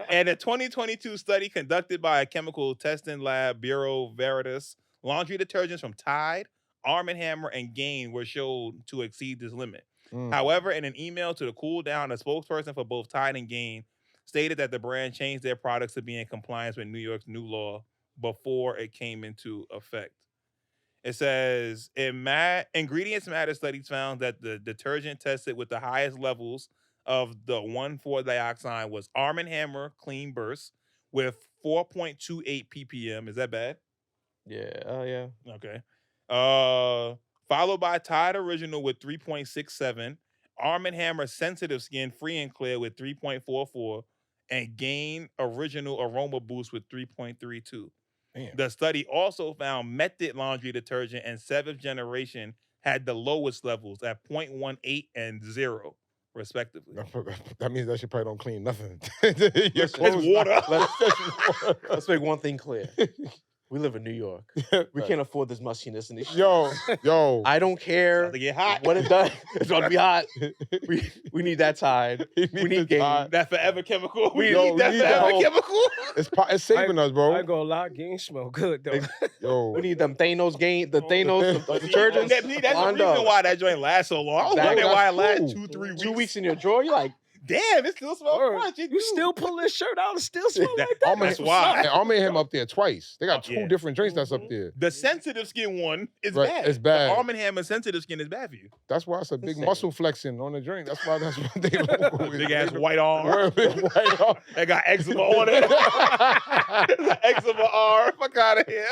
And a 2022 study conducted by a chemical testing lab, Bureau Veritas, laundry detergents from Tide, Arm & Hammer, and Gain were shown to exceed this limit. However, in an email to the Cool Down, a spokesperson for both Tide and Gain stated that the brand changed their products to be in compliance with New York's new law before it came into effect. It says, Ingredients Matter studies found that the detergent tested with the highest levels of the 1,4 dioxin was Arm & Hammer Clean Burst with 4.28 ppm. Is that bad? Yeah. Yeah. Okay. Followed by Tide Original with 3.67, Arm & Hammer Sensitive Skin Free and Clear with 3.44, and Gain Original Aroma Boost with 3.32. Damn. The study also found Method laundry detergent and 7th generation had the lowest levels at 0.18 and 0, respectively. That means that shit probably don't clean nothing. It's water. Let's make one thing clear. We live in New York. We can't afford this muskiness in this shit. Yo. I don't care About to get hot. what it does. It's about to be hot. We need that Tide. We need Gain. That forever chemical. We Yo, need we that need forever that. chemical. It's saving us, bro. I ain't gonna lie, Gain smell good though. Yo. We need them Thanos Gain, the Thanos the detergents. That's the lined reason up. why that joint lasts so long. I was Exactly. wondering why it That's lasts cool. 2-3 weeks. 2 weeks in your drawer, you're like, Damn, it still smells Word. fresh. It You do. still pull this shirt out and still smell That- like that? Arm & That's Ham- why. and Arm & Ham up there twice. They got two Yeah. different drinks that's up there. The sensitive skin one is Right, bad. it's bad. The Arm & Hammer sensitive skin is bad for you. That's why it's a big Insane. muscle flexing on the drink. That's what they logo is. Big ass white arm. Word, big white arm. That got eczema on it. Eczema arm. Fuck out of here.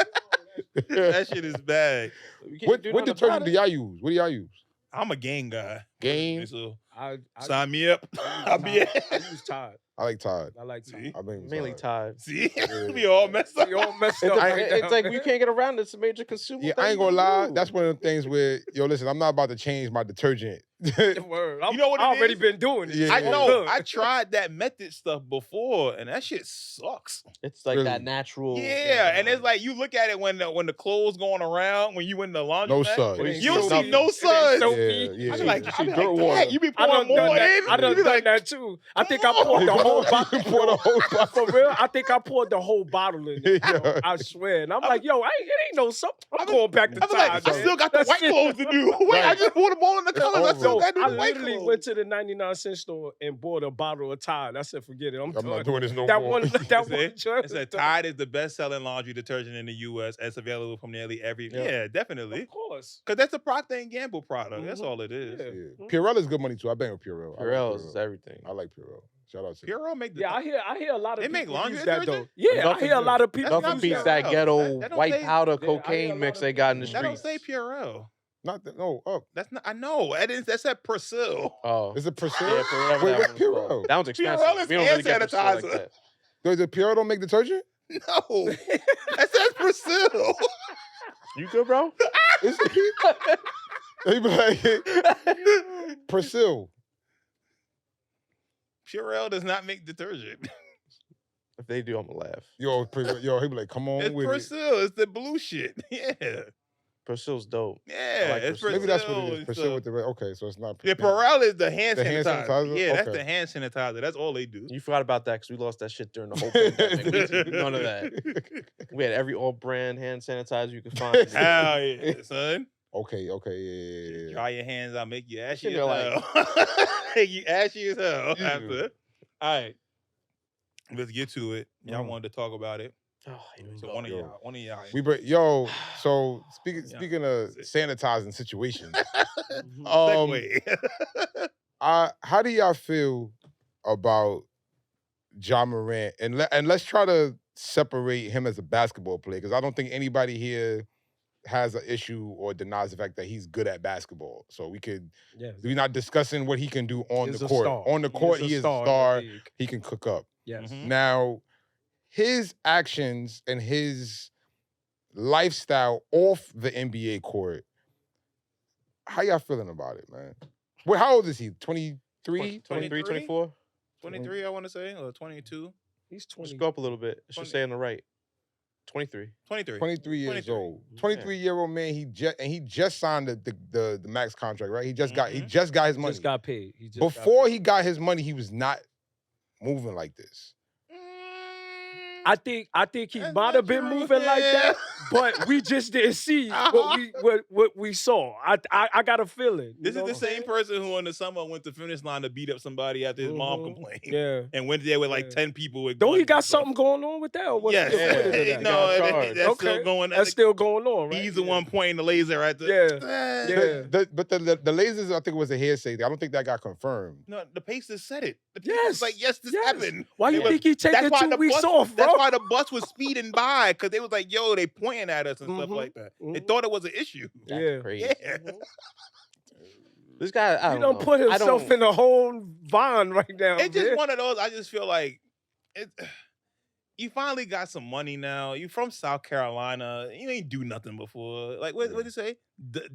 That shit is bad. we can't What do nothing detergent about do it. y'all use? What do y'all use? I'm a Gain guy. Gain? So I Sign me up. I'll be I use Tide. I like Tide. I like Tide. I think Mainly Tide. See, Yeah. we all messed up. We all messed It's, up. right it's now, like man. we can't get around it. It's a major consumer. Yeah, thing I ain't you gonna lie. do. That's one of the things where, yo, listen, I'm not about to change my detergent. Word. You know what it I already is? been doing it. Yeah. I I'm know. good. I tried that method stuff before, and that shit sucks. It's like Really? that natural. Yeah, and it's like you look at it when the clothes going around when you in the laundry. No sun. It ain't You don't see soapy. no It ain't sun. soapy. Yeah, yeah. I be You like, see dirt "Dad, water. you be I pouring done more done that. in. I You done be done like, that too. I think I "Come poured the on." whole You bottle. pour the whole bottle. For real, I think I poured the whole bottle in it. Yeah. Yo, I swear. And I'm like, yo, it ain't no soap. I'm I be- going back to I was like, Tide, I man. still got the That white shit- clothes to do. Wait, I Right. just poured them all in the It's colors. I over. still Yo, got to do I the white literally clothes. went to the 99-cent store and bought a bottle of Tide. I said, forget it. I'm I'm done. not doing this no that more. one. That one. It said Tide is the best-selling laundry detergent in the U.S. It's available from nearly every. Yeah. Yeah, definitely. Of course. Because that's a Procter and Gamble product. That's Mhm. all it is. Yeah. Yeah. Purell is good money too. I bang with Purell. I like Purell is everything. I like Purell. Shout out to Purell make the. Yeah, I hear a lot of They people make laundry use that though. detergent? Yeah, I Nothing hear a good. lot of people That's Nothing not use beats that. that Purell. ghetto That don't white say- powder Yeah, I hear a cocaine lot mix of they got in the people That don't streets. say Purell. Not that, no up. That's not. I know. That said Persil. Oh, Is it Persil? yeah, for whatever Wait, that what's one's called. Purell? That one's expensive. Purell is We don't hand really get Persil like sanitizer. that. Does the Purell don't make detergent? No. That says Persil. You good, bro? Is it? They be like Persil. Purell does not make detergent. If they do, I'm gonna laugh. Yo, he be like, come on It's with it. Persil. It's the blue shit. Yeah. Persil's dope. Yeah. like It's Persil. Maybe that's what it Persil is. and Persil stuff. with the red. Okay, so it's not. Yeah, Purell is the hand The hand sanitizer. sanitizer? Yeah, that's Okay. the hand sanitizer. That's all they do. You forgot about that because we lost that shit during the whole pandemic. We did none of that. We had every all-brand hand sanitizer you could find. Hell yeah, son. Okay, yeah. Dry your hands out, make you ashy Sitting as there hell. Make you ashy as hell Yeah. after. All right. Let's get to it. Y'all Mm. wanted to talk about it. Oh, here we So go. one of Yo. y'all. Yo, so speaking Yeah, speaking of that's sanitizing situations, Segue. how do y'all feel about Ja Morant? And let's try to separate him as a basketball player because I don't think anybody here has an issue or denies the fact that he's good at basketball. So Yeah. we're not discussing what he can do on He's the a court. star. On the court, he is a in the star. league. He can cook up. Yes. Mhm. Now, his actions and his lifestyle off the NBA court, how y'all feeling about it, man? Well, how old is he? 23? 23, 24? 23, I want to say, or 22. He's 20. Just go up a little bit. It should 20. say on the right. 23. 23. 23 years 23. old. 23-year-old man, he just signed the max contract, right? He just got Mhm. his money. Just got paid. He just Before he got his money, he was not moving like this. I think he That's might not have been true. moving like that, Yeah. but we just didn't see what we saw. I got a feeling. This is the same person who in the summer went to finish line to beat up somebody after his mom Mhm. complained. Yeah. And went there with like Yeah. 10 people with Don't he guns got and stuff. something going on with that? Or what's Yes. the footage of that? No, got that's charged. still going. That's still going on, right? He's the Yeah. one pointing the laser at the. Yeah. Yeah. But the lasers, I think, was a hearsay. I don't think that got confirmed. No, the Pacers said it. The Pacers Yes. was like, yes, this Yes. happened. Why They you was- think he taking 2 weeks off, bro? That's why the bus was speeding by, because they was like, yo, they pointing at us and stuff Mhm. like that. They Mhm. thought it was an issue. That's Yeah. crazy. Yeah. This guy, I He don't done know. put I himself don't- in a whole vine right now. It's just man. one of those, I just feel like, you finally got some money now. You from South Carolina. You ain't do nothing before. Like, what did you say?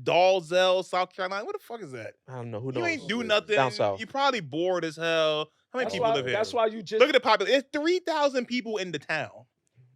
Dalzell, South Carolina. What the fuck is that? I don't know. Who You knows? ain't do nothing. Down south. You probably bored as hell. How many That's people why, live here? that's why you just. Look at the population. There's 3,000 people in the town.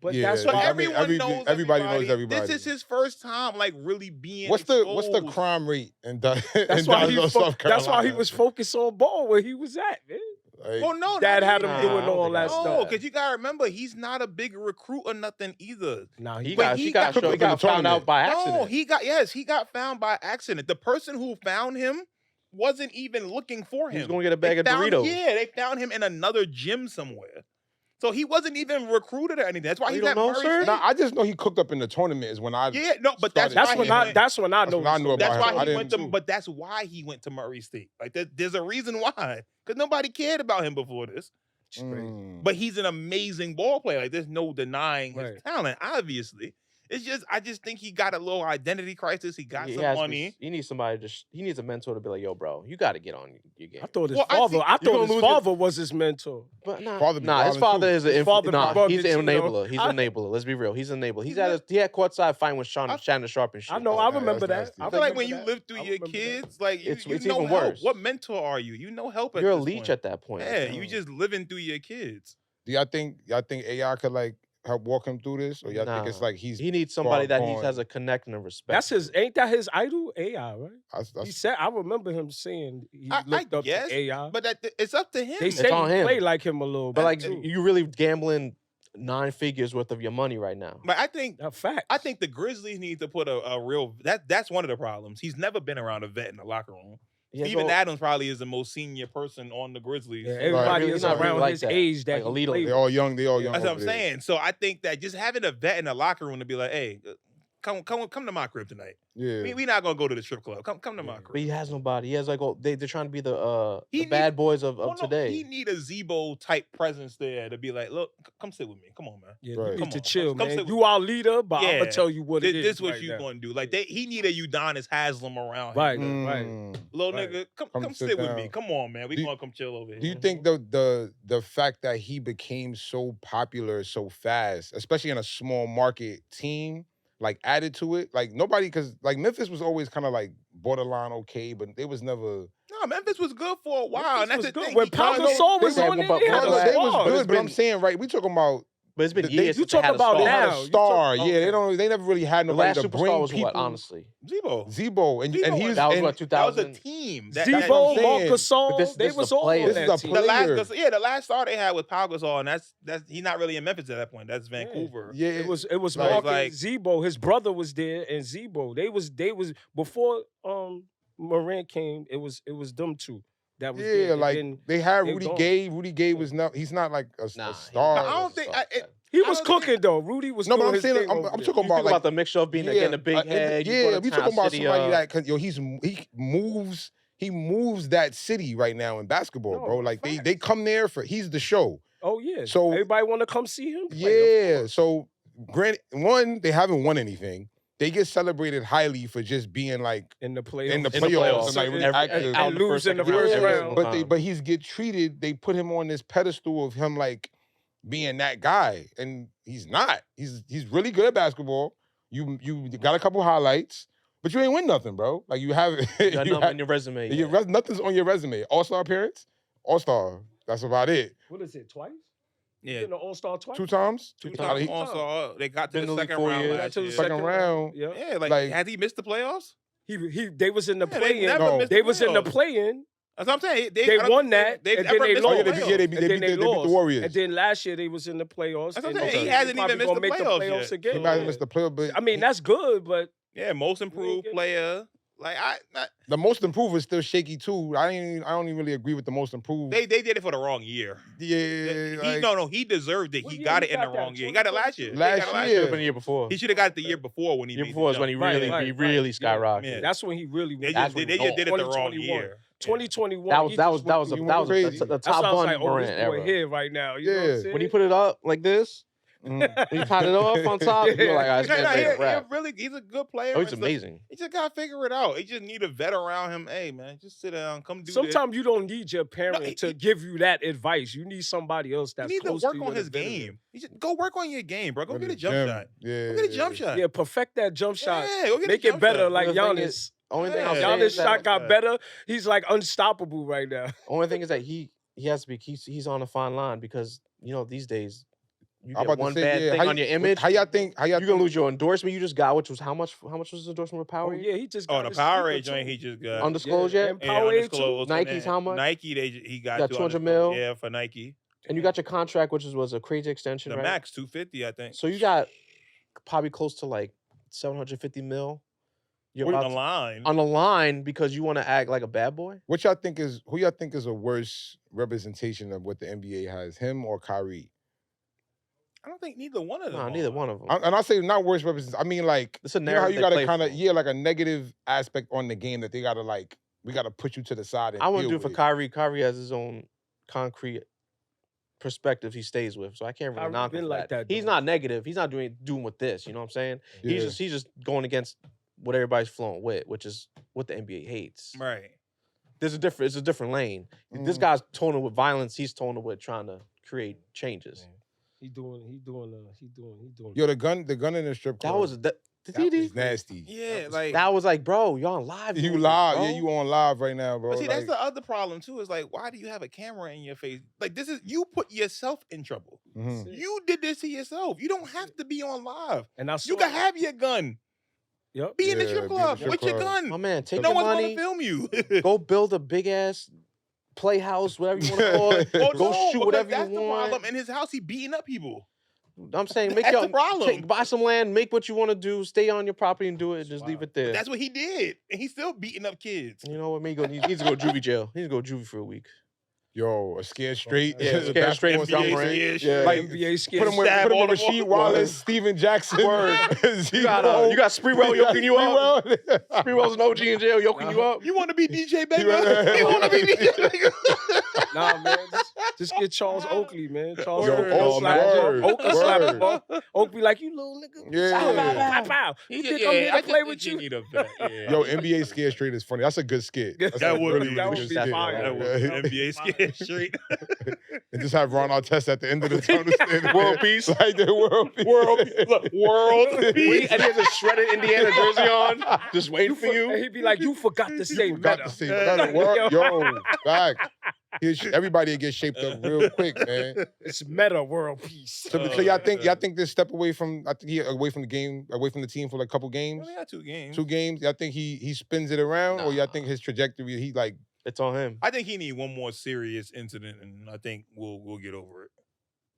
But Yeah, that's So why I mean, everyone knows everybody knows everybody. This is his first time, like, really being What's the exposed. crime rate in That's in why he. Dallas, South Carolina? That's why he was focused on ball where he was at, man. Like, Well, no, Dad not had him even. doing I don't all think that I- stuff. No, because you gotta remember, he's not a big recruit or nothing either. Nah, He But got, he he got, got show, he cooked up in got the found out by accident. No, he got found by accident. The person who found him wasn't even looking for He him. was going to get a bag They of found- Doritos. Yeah, they found him in another gym somewhere. So he wasn't even recruited or anything. That's why Oh, he's you at don't know, Murray sir? State. nah, I just know he cooked up in the tournament. Is when I Yeah, no, but that's started- That's why when he I. went- That's when I That's know. when I knew That's about why him. I he didn't went to. too. But that's why he went to Murray State. Like, there's a reason why. Because nobody cared about him before this. Mm. But he's an amazing ball player. Like, there's no denying his Right. talent, obviously. It's just I just think he got a little identity crisis. He got He some has to money. he needs somebody he needs a mentor to be like, yo, bro, you got to get on your game. I thought his Well, I father. see- I You're thought gonna his lose your- father was his mentor. But Father be his wildin' father too. is His father be he's bugging an too, though. enabler. He's an enabler. Let's be real. He's an enabler. He's He had courtside fighting with I- Shannon Sharp and shit. I know. Oh, I man, remember that's that. nasty. I feel like when remember you that. live through I your remember that. kids, like you It's know even help. worse. What mentor are you? You know help. You're a at this leech point. at that point. I Yeah, think. you just living through your kids. Do y'all think AI could like help walk him through this, or y'all think it's Nah. like He needs somebody far that he gone? has a connection and respect. That's his. Ain't that his idol? AI, right? He That's, said. I remember him saying he I looked up guess, to AI. but it's up to him. They say on he him. played like him a little But bit. like too. you really gambling 9 figures worth of your money right now. But I think A fact. I think the Grizzlies need to put a real that's one of the problems. He's never been around a vet in the locker room. He has Steven no- Adams probably is the most senior person on the Grizzlies. Yeah, everybody He's is not really around like his that. age that Like he elite. played they with. all young. They all young. That's what I'm over there. saying. So I think that just having a vet in the locker room to be like, hey, come to my crib tonight. Yeah. We not gonna go to the strip club. Come to my Yeah. crib. But he has nobody. He has like they're trying to be the He bad boys of Well, no, today. he need a Zebo type presence there to be like, look, come sit with me. Come on, man. Yeah, Right. you Come need to on, chill, come sit man. with You me. our leader, but I'm Yeah. gonna tell you what it This is. what right you now. gonna do. Like he need a Udonis Haslam around him. Right, Mm. right. Little Right. nigga, Come come sit sit with me. down. Come on, man. We Do- gonna come chill over here. Do you think the fact that he became so popular so fast, especially in a small market team, like added to it? Like nobody, because like Memphis was always kind of like borderline okay, but they was never. No, Memphis was good for a while, and Memphis that's the was good. thing. When He Pau kinda- Gasol was they had on one it, bu- they had one a No, black- they squad. was But it's good, but I'm been- saying right. We talking about. But it's been They- years. you since they talk had a about star. They had now. a You star. talk- Yeah, okay. they never really had The nobody last to superstar bring was people. what? Honestly, Zebo. Zebo and Zebo he's was- that was and what That was 2000. a team. That's what Zebo, I'm saying. Marcus But Gasol, this they is was a all player. on This that is a team. The player. last star they had was Pau Gasol, and that's he's not really in Memphis at that point. That's Vancouver. Yeah, It was like- Marcus like- Zebo. His brother was there, and Zebo. They was before Morant came. It was them two that was there. Yeah, And like then they had they Rudy gone. Gay. Rudy Gay was not. He's not like a Nah, star. I don't think he I was don't think- cooking though. Rudy was No, but doing I'm his saying thing I'm over talking there. You about think like about the mixture of being again a big head. Yeah, we talking about somebody that. that cause he moves that city right now in basketball, No, bro. Like facts. they come there for he's the show. Oh yeah. So- everybody want to come see him. play, of Yeah. course. So granted, one, they haven't won anything. They get celebrated highly for just being like in the playoffs. in the In the playoffs playoffs. and like really And- active. and Out in the lose first, in the second round first every round. single But time. he's get treated. They put him on this pedestal of him like being that guy, and he's not. He's really good at basketball. You got a couple highlights, but you ain't win nothing, bro. Like you have You got nothing on your resume. yet. nothing's on your resume. All-star appearance, all-star. That's about it. What is it? Twice? Yeah, In the All Star twice. Two times. two Out of- times also. They got to Been the in the league second 4 round years. Got last to the year. Second round. Yeah. Yeah, like Like- has he missed the playoffs? They was in the Yeah, they play-in. never No. missed They was in the playoffs. play-in. That's what I'm saying. They I don't won think that, They've and then ever they missed lost. the they beat- playoffs. yeah, they And then they beat the lost. Warriors. And then last year they was in the playoffs. That's what I'm and saying. He they hasn't probably even missed gonna the make playoffs the playoffs yet. again. He might have Yeah. missed the playoff, but I mean, that's good, but Yeah, most improved get- player. Like the most improved is still shaky too. I don't even really agree with the most improved. they did it for the wrong year. Yeah, He deserved it. What He year got he it in the got that? wrong year. He got it last year. Last He got it year. Should have been the year before. He should have got it the year before when he Year made before the is when he jump. really Yeah. skyrocketed. Yeah. that's when he really They was. just did the wrong 2021. year. 2021. That was he that just was that was went a, through- that was crazy. the That's top why I was bun like, oh, Morant this boy era. here right now. You know what I'm Yeah. saying? When he put it up like this, Mm. when he tied it off on top, you were like, "Ah, this No, man's he- made a he rap." really, he's a good player. Oh, he's and stuff. amazing. He just gotta figure it out. He just need a vet around him. Hey man, just sit down, come do this. Sometimes you don't need your parent he- to give you that advice. You need somebody else He that's needs to close work to you on and his a veteran. game. He should go work on your game, bro. Go Go get to a the jump gym. shot. Yeah, Go get a jump shot. Yeah, perfect that jump shot. Yeah, go get Make a it jump better shot. like The thing Giannis. is, only thing Yeah. I'll say Giannis is shot that, got better. He's like unstoppable right now. only thing is that he has to be he's on a fine line because these days you I'm get about to one say, bad yeah, thing how on you- your image, How y'all think? you're gonna lose your endorsement you just got, which was how much was his endorsement with Oh Powerade? yeah, he just Oh, got the his Powerade sneaker, joint too. he just got. Undisclosed Yeah, yet? and Powerade too. undisclosed. And Nike's then how much? Nike, he got 200 $200 mil? Yeah, for Nike. And you got your contract, which was a crazy extension, The right? max 250, I think. So you got probably close to like 750 mil. You're on about the line. on the line because you want to act like a bad boy. What y'all think is who y'all think is a worse representation of what the NBA has, him or Kyrie? I don't think neither one of them. No, are. neither one of them. And I say not worse representation. I mean like It's a you know how narrative you they gotta play kind of for. like a negative aspect on the game that they gotta we gotta put you to the side. And I wouldn't deal do it for with. Kyrie. Kyrie has his own concrete perspective he stays with, so I can't really Kyrie knock him been for like that. that, He's though. not negative. He's not doing with this. You know what I'm saying? Yeah. He's just going against what everybody's flowing with, which is what the NBA hates. Right. It's a different lane. This Mm. guy's toning with violence. He's toning with trying to create changes. Man. He doing. Yo, the gun in the strip club. That was That is nasty. Yeah, that was like, bro, you're on live. You doing this, live, bro. yeah, you on live right now, bro. But see, that's like, the other problem too. Is like, why do you have a camera in your face? Like, this is you put yourself in trouble. mhm. You did this to yourself. You don't have to be on live. And I saw. You can have your gun. Yep. Be in the Yeah, strip be in the club strip with your club. gun. My man, take No your one's money, gonna film you. go build a big ass playhouse, whatever you want to call it. Oh, Go no, shoot because whatever that's you the want. problem. In his house, he beating up people. I'm saying, make That's your the problem. buy some land, make what you want to do, stay on your property and do it, and just leave it there. That's what he did, and he's still beating up kids. You know what? He needs to go to juvie jail. He needs to go to juvie for a week. Yo, a scared straight. Yeah, the scared straight basketball from summer NBA rain. scared Like, NBA skin. put him with Stab all Rasheed them Wallace, up. Steven Jackson. You got Spreewell yoking you up. Spreewell's an OG in jail yoking you up. You want to be DJ Baker? wanna- You want to be DJ Baker? Nah, man. Just get Charles Oakley, man. Charles Yo, Oakley. oh, slap him word, up. Oak will slap word. him up. Oak be like, you little nigga. Yeah. Pow, pow, pow, pow. You think I'm here to play with you? Yo, NBA scared straight is funny. That's a good skit. That's That a would really, be- really that good would be skit. fire. That was NBA scared straight. And just have Ron Artest at the end of the tunnel. standing World there, peace. Like the world peace. World peace. And he has a shredded Indiana jersey on, just waiting for And you. he'd be like, you forgot to say Got meta. to say better. Yo, back. Everybody get shaped up real quick, man. It's meta world peace. So y'all think this step away from away from the game, away from the team for like a couple games? We got 2 games. 2 games. Y'all think he spins it around, or y'all think his trajectory he like It's on him. I think he need one more serious incident, and I think we'll get over it.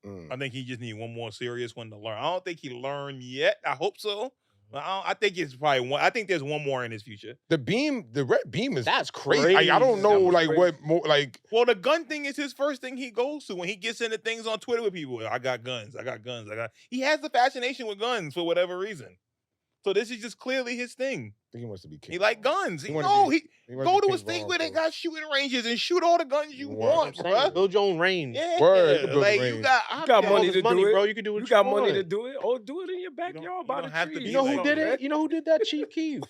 mm. I think he just need one more serious one to learn. I don't think he learned yet. I hope so. But I think it's probably one. I think there's one more in his future. the red beam is That's crazy. crazy. I don't know That was like crazy. what more like Well, the gun thing is his first thing he goes to when he gets into things on Twitter with people. I got guns. I got guns. He has the fascination with guns for whatever reason. So this is just clearly his thing. I think he wants to be king. He like guns. He He wanna no, be- he He wants go to be a King state Von, where they bro. got shooting ranges and shoot all the guns you You want, want, bro. Build your own range. Yeah, Word, you build like the you range. got, You got yeah, money All to this money, do it. bro. You can do what You got money want. to do it. Oh, do it in your backyard you by don't the have to trees. be You know who like did that. it? You know who did that? Chief Keef.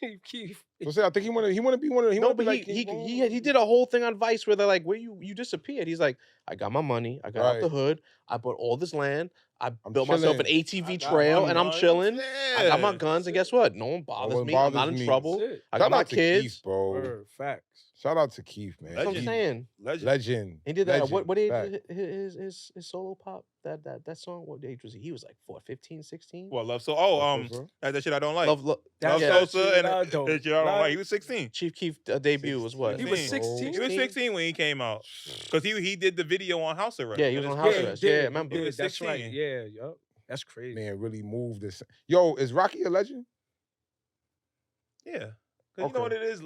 Chief Keef. So I think he want to be one of. He No, wanna be but like he King he did a whole thing on Vice where they're like, where you disappeared. He's like, I got my money. I got out the Right. hood. I bought all this land. I I'm built myself an chilling. ATV I got trail, my and I'm guns. chilling. I got my Yeah. guns, and guess what? No one bothers one me. I'm not bothers in me. trouble. That's it. I Shout got my out to kids. Keith, bro. Word, facts. Shout out to Keith, man. That's what I'm Legend. saying. Legend. Legend. He did that. Legend. What age Fact. was his solo pop? That song. What age was he? He was like 15, 16. Well, love so. Bro. That's that shit I don't like. Love. That's Love yeah. Sosa and I don't that shit I don't like. like. He was 16. Chief Keef debut was what? He was 16. 16. He was 16 when he came out because he did the video on House Arrest. Yeah, he was And on it's House crazy. Arrest. he Yeah, did. remember. He He did. was That's right. 16. Yeah, yup. That's crazy. Man, really moved this. Yo, is Rocky a legend? Yeah. Because you know what it is?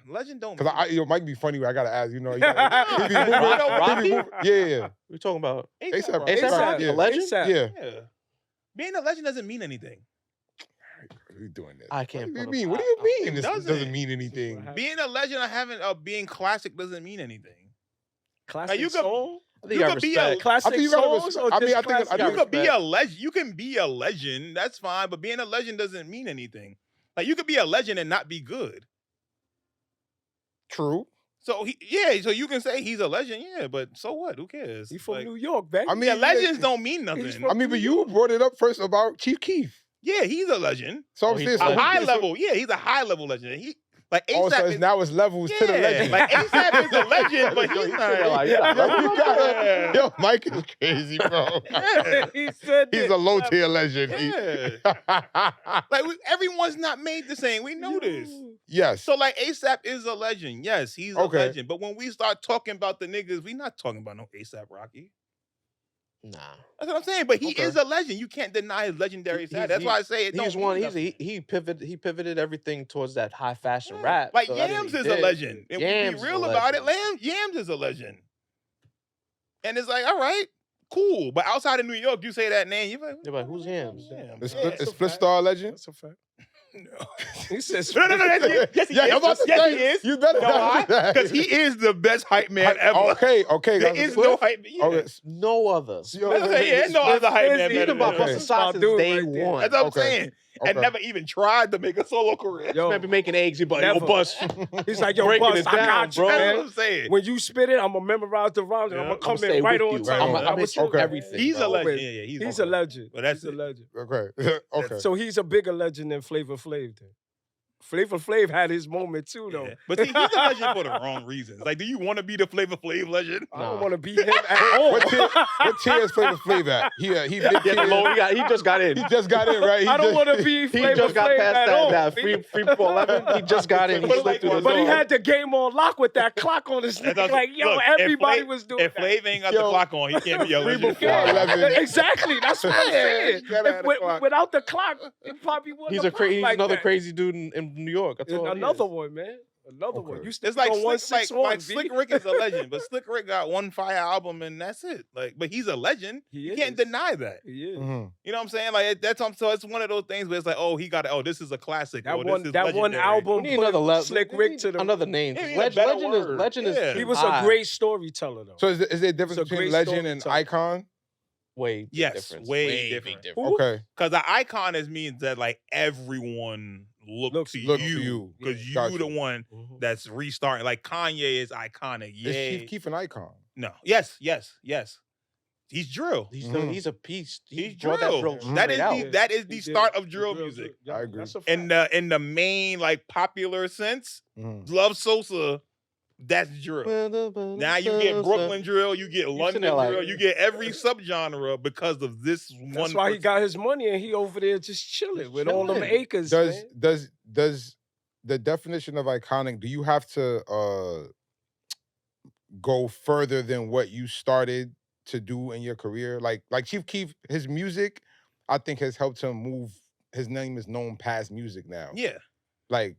Legend don't. Because it might be funny. But I gotta ask. You know, he be Rocky? moving. Yeah. We talking about ASAP Rocky. Rocky. ASAP Yeah. a legend? ASAP. Yeah. Yeah. Being a legend doesn't mean anything. We doing this. I can't What do put you him- mean? What do you mean? It This doesn't. doesn't mean anything. Being a legend or being classic doesn't mean anything. Classic you could- song? I think You I could be respect. I Classic think you gotta songs? respect- Or I mean, just I think- I classic- think- You could be respect. a legend. You can be a legend. That's fine. But being a legend doesn't mean anything. Like you could be a legend and not be good. True. So so you can say he's a legend, yeah. But so what? Who cares? He from Like, New York, baby. I mean, yeah, legends don't mean He's nothing. from- I mean, but you brought it up first about Chief Keef. Yeah, he's a legend. So Oh, I'm he's saying, a A so high so- level. Yeah, he's a high level legend. He like Oh, so ASAP it's is, now it's levels to the legend. Like ASAP is a legend, but he's not like Yeah. Yo, Mike is crazy, bro. Yeah. He said He's that. a low tier legend. Yeah. Like everyone's not made the same. We know this. Yes. So like ASAP is a legend. Yes, he's a Okay. legend. But when we start talking about the niggas, we not talking about no ASAP Rocky. Nah. That's what I'm saying. But he Okay. is a legend. You can't deny his legendary side. That's why I say it. He's don't one. mean He's nothing. he pivoted everything towards that high fashion Yeah. rap. Like so that's what Yams he is did. a legend. And Yams we is be a real about it. legend. Yams is a legend. And it's like, all right, cool. But outside of New York, you say that name, you're like, They're like, who's Yams? Damn, Is yeah. Split, is Split Star a legend? That's a fact. No. He says No, yes, he Yeah, is. I'm about to Yes, say, he is. you better know not why? do that. Because he is the best hype man ever. Okay. There guys, is no hype. Yeah. Okay. No other. Yo, That's what I'm saying, yeah, no other hype man. He's better Even than about him. Okay. busting shots since Dude day right there. one. That's what I'm Okay. saying. And Okay. never even tried to make a solo career. Yo, Man be making eggs. He be like, yo, Never. bust. he's like, yo, breaking Bus, it I down, got you, bro. That's man. what I'm saying. When you spit it, I'm gonna memorize the rhymes and I'm Yeah. gonna come stay in right with on you. time. Right on. I'ma hit you Okay. everything. He's a bro. legend. Always. Yeah, yeah, He's a a legend. But that's he's a it. legend. Okay. Okay. So he's a bigger legend than Flavor Flav then. Flavor Flav had his moment too, though. Yeah. But see, he's a legend for the wrong reasons. Like, do you want to be the Flavor Flav legend? I don't Nah. want to be him at all. What tier is Flavor Flav at? He mid Yeah, the tier. low, he just got in. He just got in, right? I don't want to be He Flavor just got Flav past at all. that free for 11. He just got in. He But slipped like, through the But door. he had the game on lock with that clock on his neck. That's Like, yo, look, if everybody Flav- was doing If that. Flav ain't got Yo, the clock on, he can't be a legend. before 11. Exactly. That's what I'm saying. you gotta have the clock. Without the clock, it probably wouldn't. He's like another that. crazy dude in New York. That's all he Another is. one, man. Another one. Okay. You still It's like on Slick, 161, like Slick Rick is a legend, but Slick Rick got one fire album and that's it. Like, but he's a legend. He You is. can't deny that. He is. Mhm. You know what I'm saying? Like that's so it's one of those things where it's like, oh, he got it. Oh, this is a classic. That oh, one, this is that one legendary. album We need put another level. Slick Rick to the. Another name. Yeah, 'cause we need a better legend is word. legend Yeah. is. He too was high. a great storyteller, though. So is there a difference It's a between great legend and storyteller. icon? way big Yes, difference. way big different. Who? Okay. Because the icon is means that like everyone looks to Look to you you. because Got you the you. one Mhm. that's restarting. Like Kanye is iconic. Is Yeah. Chief Keef an icon? No. Yes. He's drill. He's a piece. He's brought that drill. drill Mhm. That is straight the out. that is He the did. start of The drill music. I agree. That's a fact. In the main like popular sense, Mhm. Love Sosa, that's drill. Now you get Brooklyn drill, you get London there like- drill, you get every subgenre because of this one. That's why he person. got his money and he over there just chilling with all them chilling. acres. man. Does the definition of iconic, do you have to go further than what you started to do in your career? Like Chief Keef, his music, I think has helped him move. His name is known past music now. Yeah. Like,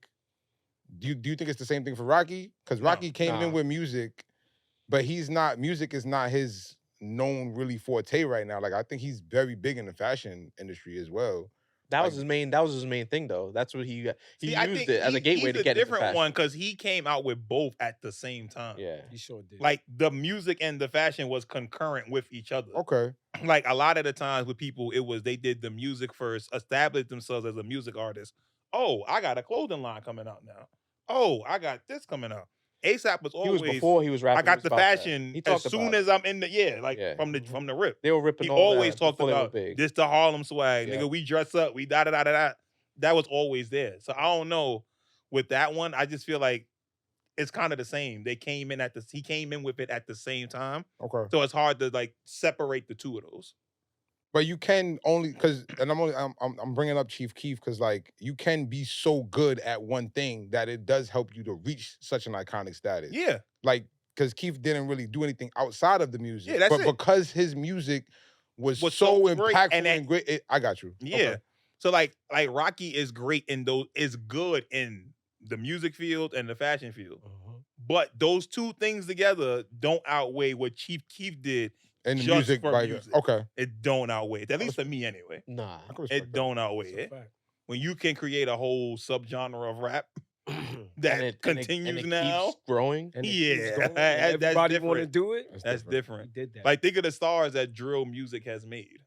do you think it's the same thing for Rocky? Because No, Rocky came in nah. with music, but music is not his known really forte right now. Like, I think he's very big in the fashion industry as well. That was Like- his main. That was his main thing, though. That's what he See, I used think it as a gateway he's to a get into different fashion. one because he came out with both at the same time. Yeah. He sure did. Like the music and the fashion was concurrent with each other. Okay. Like a lot of the times with people, it was they did the music first, established themselves as a music artist. Oh, I got a clothing line coming out now. Oh, I got this coming out. ASAP was He always. was before he was rapping. I he got was the about that. fashion He as talked soon about it. as I'm in the Yeah. from the rip. They were ripping. He all always that talked before they were about big. this the Harlem swag, Yeah. nigga. We dress up, we da da da da da. That was always there. So I don't know with that one. I just feel like it's kind of the same. He came in with it at the same time, Okay. so it's hard to like separate the two of those. But you can only I'm bringing up Chief Keef because like you can be so good at one thing that it does help you to reach such an iconic status. Yeah, Like because Keef didn't really do anything outside of the music. Yeah, that's but it. because his music was Was so so great, impactful and and, that- great, I got you. yeah. Okay. So like Rocky is great in those, is good in the music field and the fashion field. Mhm. But those two things together don't outweigh what Chief Keef did. And the Just music, for like, music. okay. It don't outweigh it. At least to me anyway. Nah. I can respect It don't outweigh That's a it. fact. When you can create a whole subgenre of rap that And it continues now. keeps growing. And it Yeah, keeps going, and that's everybody want to different. do it. That's He different. did that. Like think of the stars that drill music has made.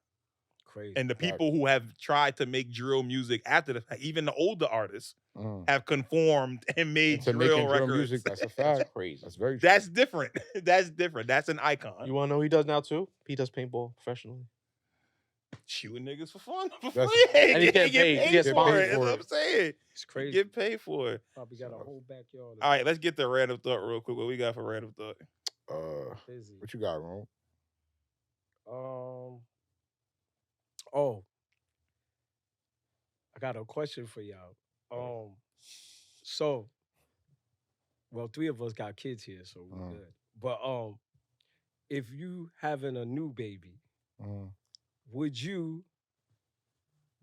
Crazy. And the people who have tried to make drill music after the fact, even the older artists Mhm. have conformed and made And to drill making drill records. music, that's a That's fact. crazy. That's very true. That's different. That's different. That's an icon. You want to know what he does now too? He does paintball professionally. Shooting niggas for fun. For That's- free. And he get paid. He gets for sponsored it. That's for what it. I'm saying. It's crazy. Get paid for it. Probably got a whole backyard. All right, let's get the random thought real quick. What we got for random thought? Busy. What you got, Ron? Oh, I got a question for y'all. So, well, three of us got kids here, so we're Mhm. good. But if you having a new baby, Mhm. would you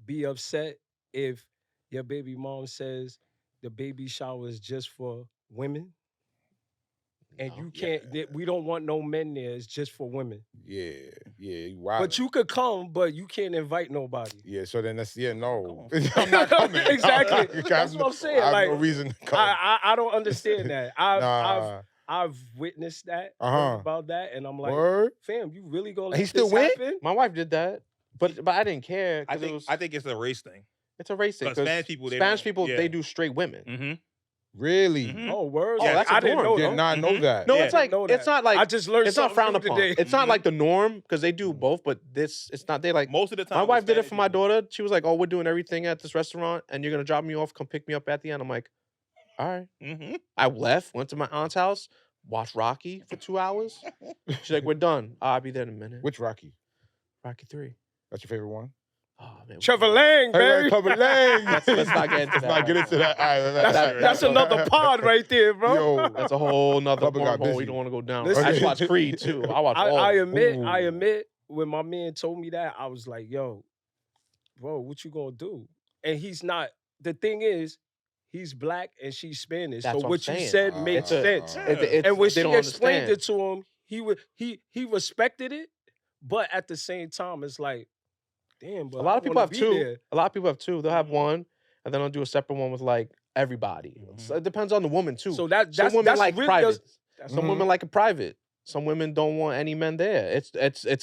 be upset if your baby mom says the baby shower is just for women? and No. you can't. We don't want no men there. It's just for women. Yeah, you wild. But you could come, but you can't invite nobody. Yeah, so then that's no. Come I'm not coming. Exactly. I That's have what I'm saying. I have Like, no reason to come. I don't understand that. Nah. I've witnessed that, Uh-huh. heard about that, and I'm like, Word? fam, you really gonna let He still this win? happen? My wife did that, but I didn't care. I 'cause think it was, I think it's a race thing. it's a race thing. 'Cause Spanish people, they Spanish don't- people, yeah. they do straight women. Mm-hmm. Really? Mhm. Oh, words. Oh, that's a I didn't norm. know Did that. not know Mhm. that. No, Yeah. it's like Know it's that. not like I just learned it's not something frowned new upon. today. It's not like the norm because they do both, but it's not. They like Most of the time, my with wife did it Spanish for my people- daughter. She was like, "Oh, we're doing everything at this restaurant, and you're gonna drop me off, come pick me up at the end." I'm like, "All right." Mhm. I left, went to my aunt's house, watched Rocky for 2 hours. She's like, "We're done. I'll be there in a minute." Which Rocky? Rocky 3. That's your favorite one? Oh man, Trevor Lang, baby. Club of Lang. Let's not get into Let's that not get right into now. that. All right, That's That's another pod right there, bro. Yo, That's a whole nother Clubber got wormhole we busy. don't want to go down. Listen- I just watched Creed too. I watched all. I of them. admit, when my man told me that, I was like, yo, bro, what you gonna do? And he's not. The thing is, he's black and she's Spanish. That's so what I'm what you saying. said Ah, makes ah, sense. ah. And when they she don't explained understand. it to him, he respected it, but at the same time, it's like, damn, but A lot of people have two. There. A lot of people have two. They'll have one, and then they'll do a separate one with like everybody. So it depends on the woman too. So that's Some women that's like really private. that's Some Mhm. women like a private. Some women don't want any men there. It's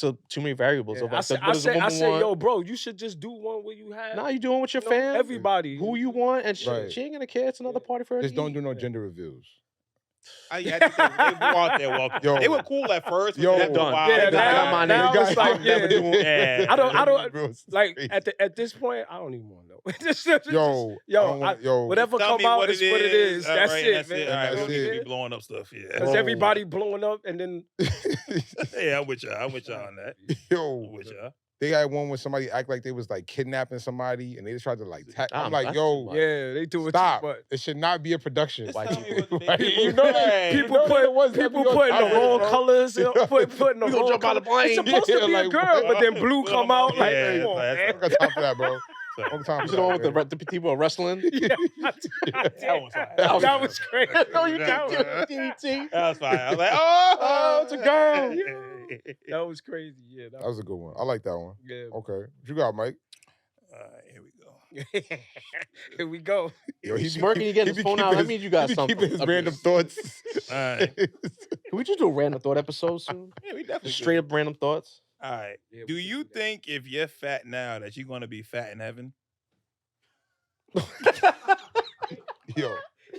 a too many variables. Yeah, Of I like, said, what does a woman want? yo, bro, you should just do one where you have Nah, you doing with your you know, fam? everybody. Who you want, and Right. she ain't gonna care. It's another party for her. Just to don't eat. do no Yeah. gender reveals. I think they were out there welcome. Yo. They were cool at first. Yo. But Done. wow, Yeah, they now- got my now name. it's like, yeah. never doing. Yeah. I don't Gender reveals is like crazy. at this point, I don't even want to know. Yo, yo, I don't want- yo. whatever Tell come me out what is it what it is. All That's right, it, that's man. it. All right, That's we don't need to it. be blowing up stuff. Yeah. Because Whoa. everybody blowing up and then Yeah, I'm with y'all. I'm with y'all on that. I'm Yo, with y'all. they had one when somebody act like they was like kidnapping somebody and they just tried to like I'm like, that's yo, too much. yeah, they do it. stop. But It should not be a production. Just White tell me people. what they White do. people. you know, Right. people know that it was people heavy on putting the Twitter, wrong bro. colors, putting the We gonna wrong jump out of colors. It's plane. supposed to Yeah, be a like, girl, but then blue Blue come come out out, like, yeah, come on, that's- man. I got time for that, bro. So, Long time You for see the one with that, the people are wrestling? Yeah, that was fine. that was crazy. No, you That can't was- do DDT. That was fine. I was like, oh, it's a girl. That was crazy. Yeah, That was a good one. I like that one. yeah. Okay. What you got, Mike? All right, here we go. Here we go. Yo, You smirking, you getting his phone out. That means you got he be something. keeping his up random your- thoughts. All right. Can we just do a random thought episode soon? Yeah, we definitely Just could. straight up random thoughts. All right. Yeah, Do we can you do that. think if you're fat now that you're gonna be fat in heaven? Yo,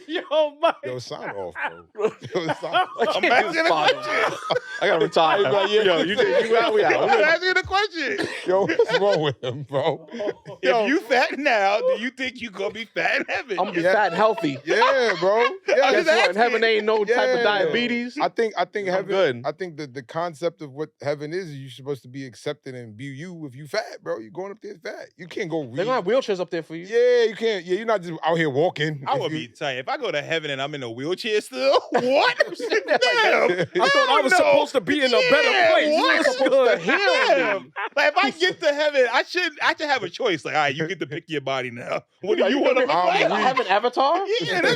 Yo, Mike. yo, sign off, bro. Yo, sign off. I can't asking even a follow question. you. I gotta retire. I was like, yeah. Yo, you out, we I'm out. asking the question. Yo, what's wrong with him, bro? If you fat now, do you think you gonna be fat in heaven? I'm gonna be Yeah. fat and healthy. Yeah, bro. Yeah, Guess what? In heaven, there ain't no type of Yeah. diabetes. I think I'm heaven. good. I think the concept of what heaven is you're supposed to be accepted and be you if you fat, bro. You're going up there fat. You can't go. They're gonna have wheelchairs up there for you. Yeah, you can't. Yeah, you're not just out here walking. I If would you- be tight. If I go to heaven and I'm in a wheelchair still, what? Damn. I thought I was no. supposed to be in a better Yeah, place. You what? were supposed to Damn. Like if I get to heaven, I should have a choice. Like, all right, you get to pick your body now. What do you want to look I'm like? weak. I have an avatar? Yeah, that's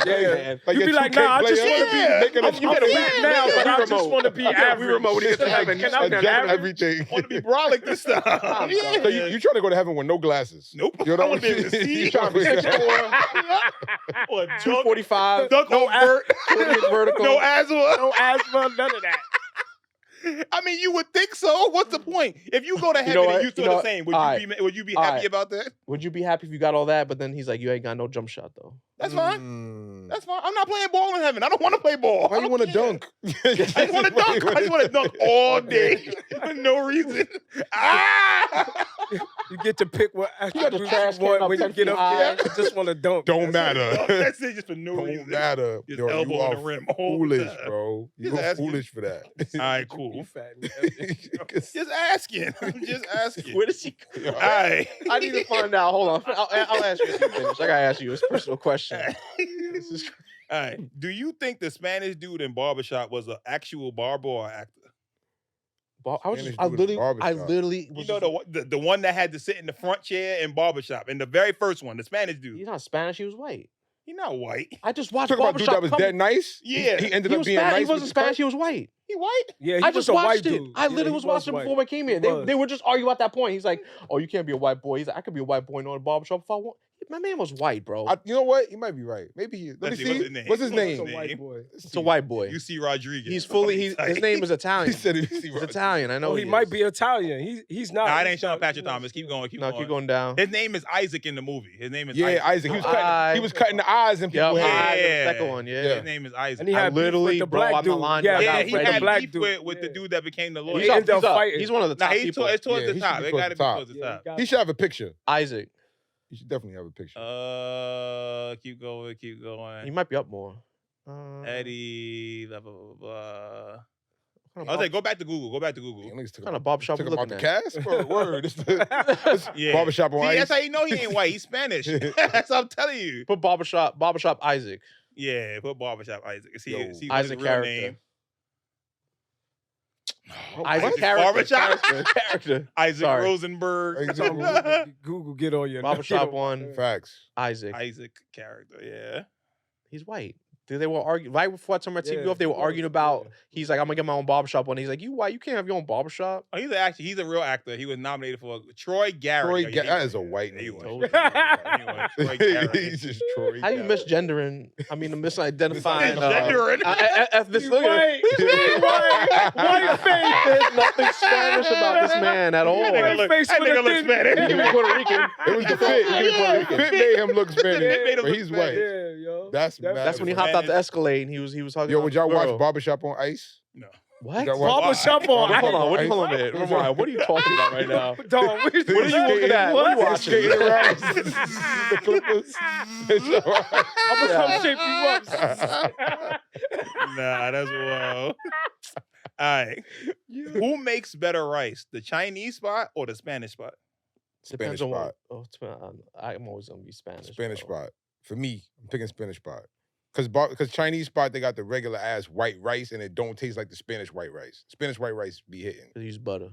it. Yeah. man. Like You your be like, 2K nah, I just player. want to be Yeah. making a I'm fat Yeah. now, but I Wii just remote. want to be Yeah, average. Wii remote when he gets to Can I- heaven. Can I be an Adjust average? everything. Want to be brolic this time? I'm Yeah. So you trying to go to heaven with no glasses? Nope. You I know want to be able to see. You trying to be 6'4". Or dunk, 245. dunk No on vert. 40 vertical. No asthma. No asthma, none of that. I mean, you would think so. What's the point? If you go to heaven know and what? you You feel know the what? same, would All you be All happy right. about that? Would you be happy if you got all that, but then he's like, you ain't got no jump shot though? That's fine. Mm. That's fine. I'm not playing ball in heaven. I don't want to play ball. Why you want to dunk? I just want to dunk. I just want to dunk all day for no reason. Ah! You get to pick what got the attributes trash you can want up when you 10 get feet up there. high. You just want to dunk. Don't That's it. matter. That's it, just for no Don't reason. matter. Just Yo, elbow you on are the rim all the foolish, time. bro. Just You're asking. foolish for that. All right, You cool. fat in heaven. Just asking. I'm just asking. Where does he go? All right. I need to find out. Hold on. I'll ask you if you finish. I gotta ask you a personal question. This is All right. Do you think the Spanish dude in barbershop was an actual barber or actor? I was Spanish just, I dude in literally You was know the one that had to sit in the front chair in barbershop, in the very first one, the Spanish dude. he's not Spanish, he was white. He not white. I just watched Talk about dude that was Barbershop. dead nice. Yeah. he ended He up was being Spanish. nice. He with wasn't his Spanish. cut. He was white. He white? Yeah, he I was just a white watched it. dude. I Yeah, literally he was watching it white. before I came here. He was. They were just arguing at that point. He's like, "Oh, you can't be a white boy." He's like, "I could be a white boy in a barbershop if I want." My man was white, bro. You know what? You might be right. Maybe he. Let me Let's see, see. what's his name? What's his What's name? his It's a white name? boy. It's a white boy. You see Rodriguez. He's fully. His name is Italian. He said it. He's Italian. I know. Oh, he he might is. be Italian. He's not. Nah, it he's ain't Sean not- Patrick Thomas. Keep going. Keep No, going. keep going down. His name is Isaac in the movie. His name is Yeah, Isaac. He was cutting. He was cutting the eyes and Yeah, people. Yeah. head. the second one. Yeah. His name is Isaac. And he I had beef literally, with the bro, black I'm dude. not lying. Yeah, I Yeah, got he Fred had the black beef dude. with the Yeah. dude that became the lawyer. He ended up up. fighting. He's one of the Nah, top he's people. towards Yeah, the he should top. be It towards gotta the be top. towards the Yeah, top. got He should have a picture. Isaac. You should definitely have a picture. Keep going, keep going. He might be up more. Eddie, blah, blah, blah, blah. What I was like, go back to Google. Go back to Google. Niggas took kind of barbershop took we him out looking the at? cast. Word. It's Yeah. barbershop on See, ice. that's how you know he ain't white. He's Spanish. That's what I'm telling you. Put barbershop Isaac. Yeah, put barbershop Isaac. See, Yo, see what's his Isaac real character. name. Isaac Barbershop. character. Isaac Sorry. Rosenberg. Google, get on your Barbershop get on- one. Facts. Isaac. Isaac character. Yeah. He's white. They were arguing right before I turned my TV Yeah, off. They were he was, arguing about. yeah. He's like, I'm gonna get my own barbershop one. He's like, you white? You can't have your own barbershop. Oh, he's a real actor. He was nominated for Troy Garrett. Troy Yo, Garrett. That is a white He name. was. Told you. He was. Troy Garrett. He's just Troy. How you Garrett. misgendering? I mean, misidentifying. Misgendering. This He white. He white. White face. There's nothing Spanish about this man at all. That nigga look, face that with a nigga look thin- Spanish. He was Puerto Rican. It was the fit. The fit made him look Spanish, Made him but look he's Spanish. white. Yeah, yo. That's That's when he mad. hopped out the Escalade and he was hugging. Yo, on would his y'all watch girl. Barbershop on Ice? No. What? Y'all watch- Barbershop on. Hold Hold on, Ice? hold on a minute. Ramon, what are you talking about right now? Dog, what What are you looking at? What are you Niggas watching? skating around. The Clippers. I'm gonna come shape you up. Nah, that's wild. All right. Who makes better rice, the Chinese spot or the Spanish spot? Spanish Depends on spot. what. Oh, I'm always gonna be Spanish. Spanish bro. spot. For me, I'm picking Spanish spot. Because Chinese spot, they got the regular ass white rice and it don't taste like the Spanish white rice. Spanish white rice be hitting. They use butter.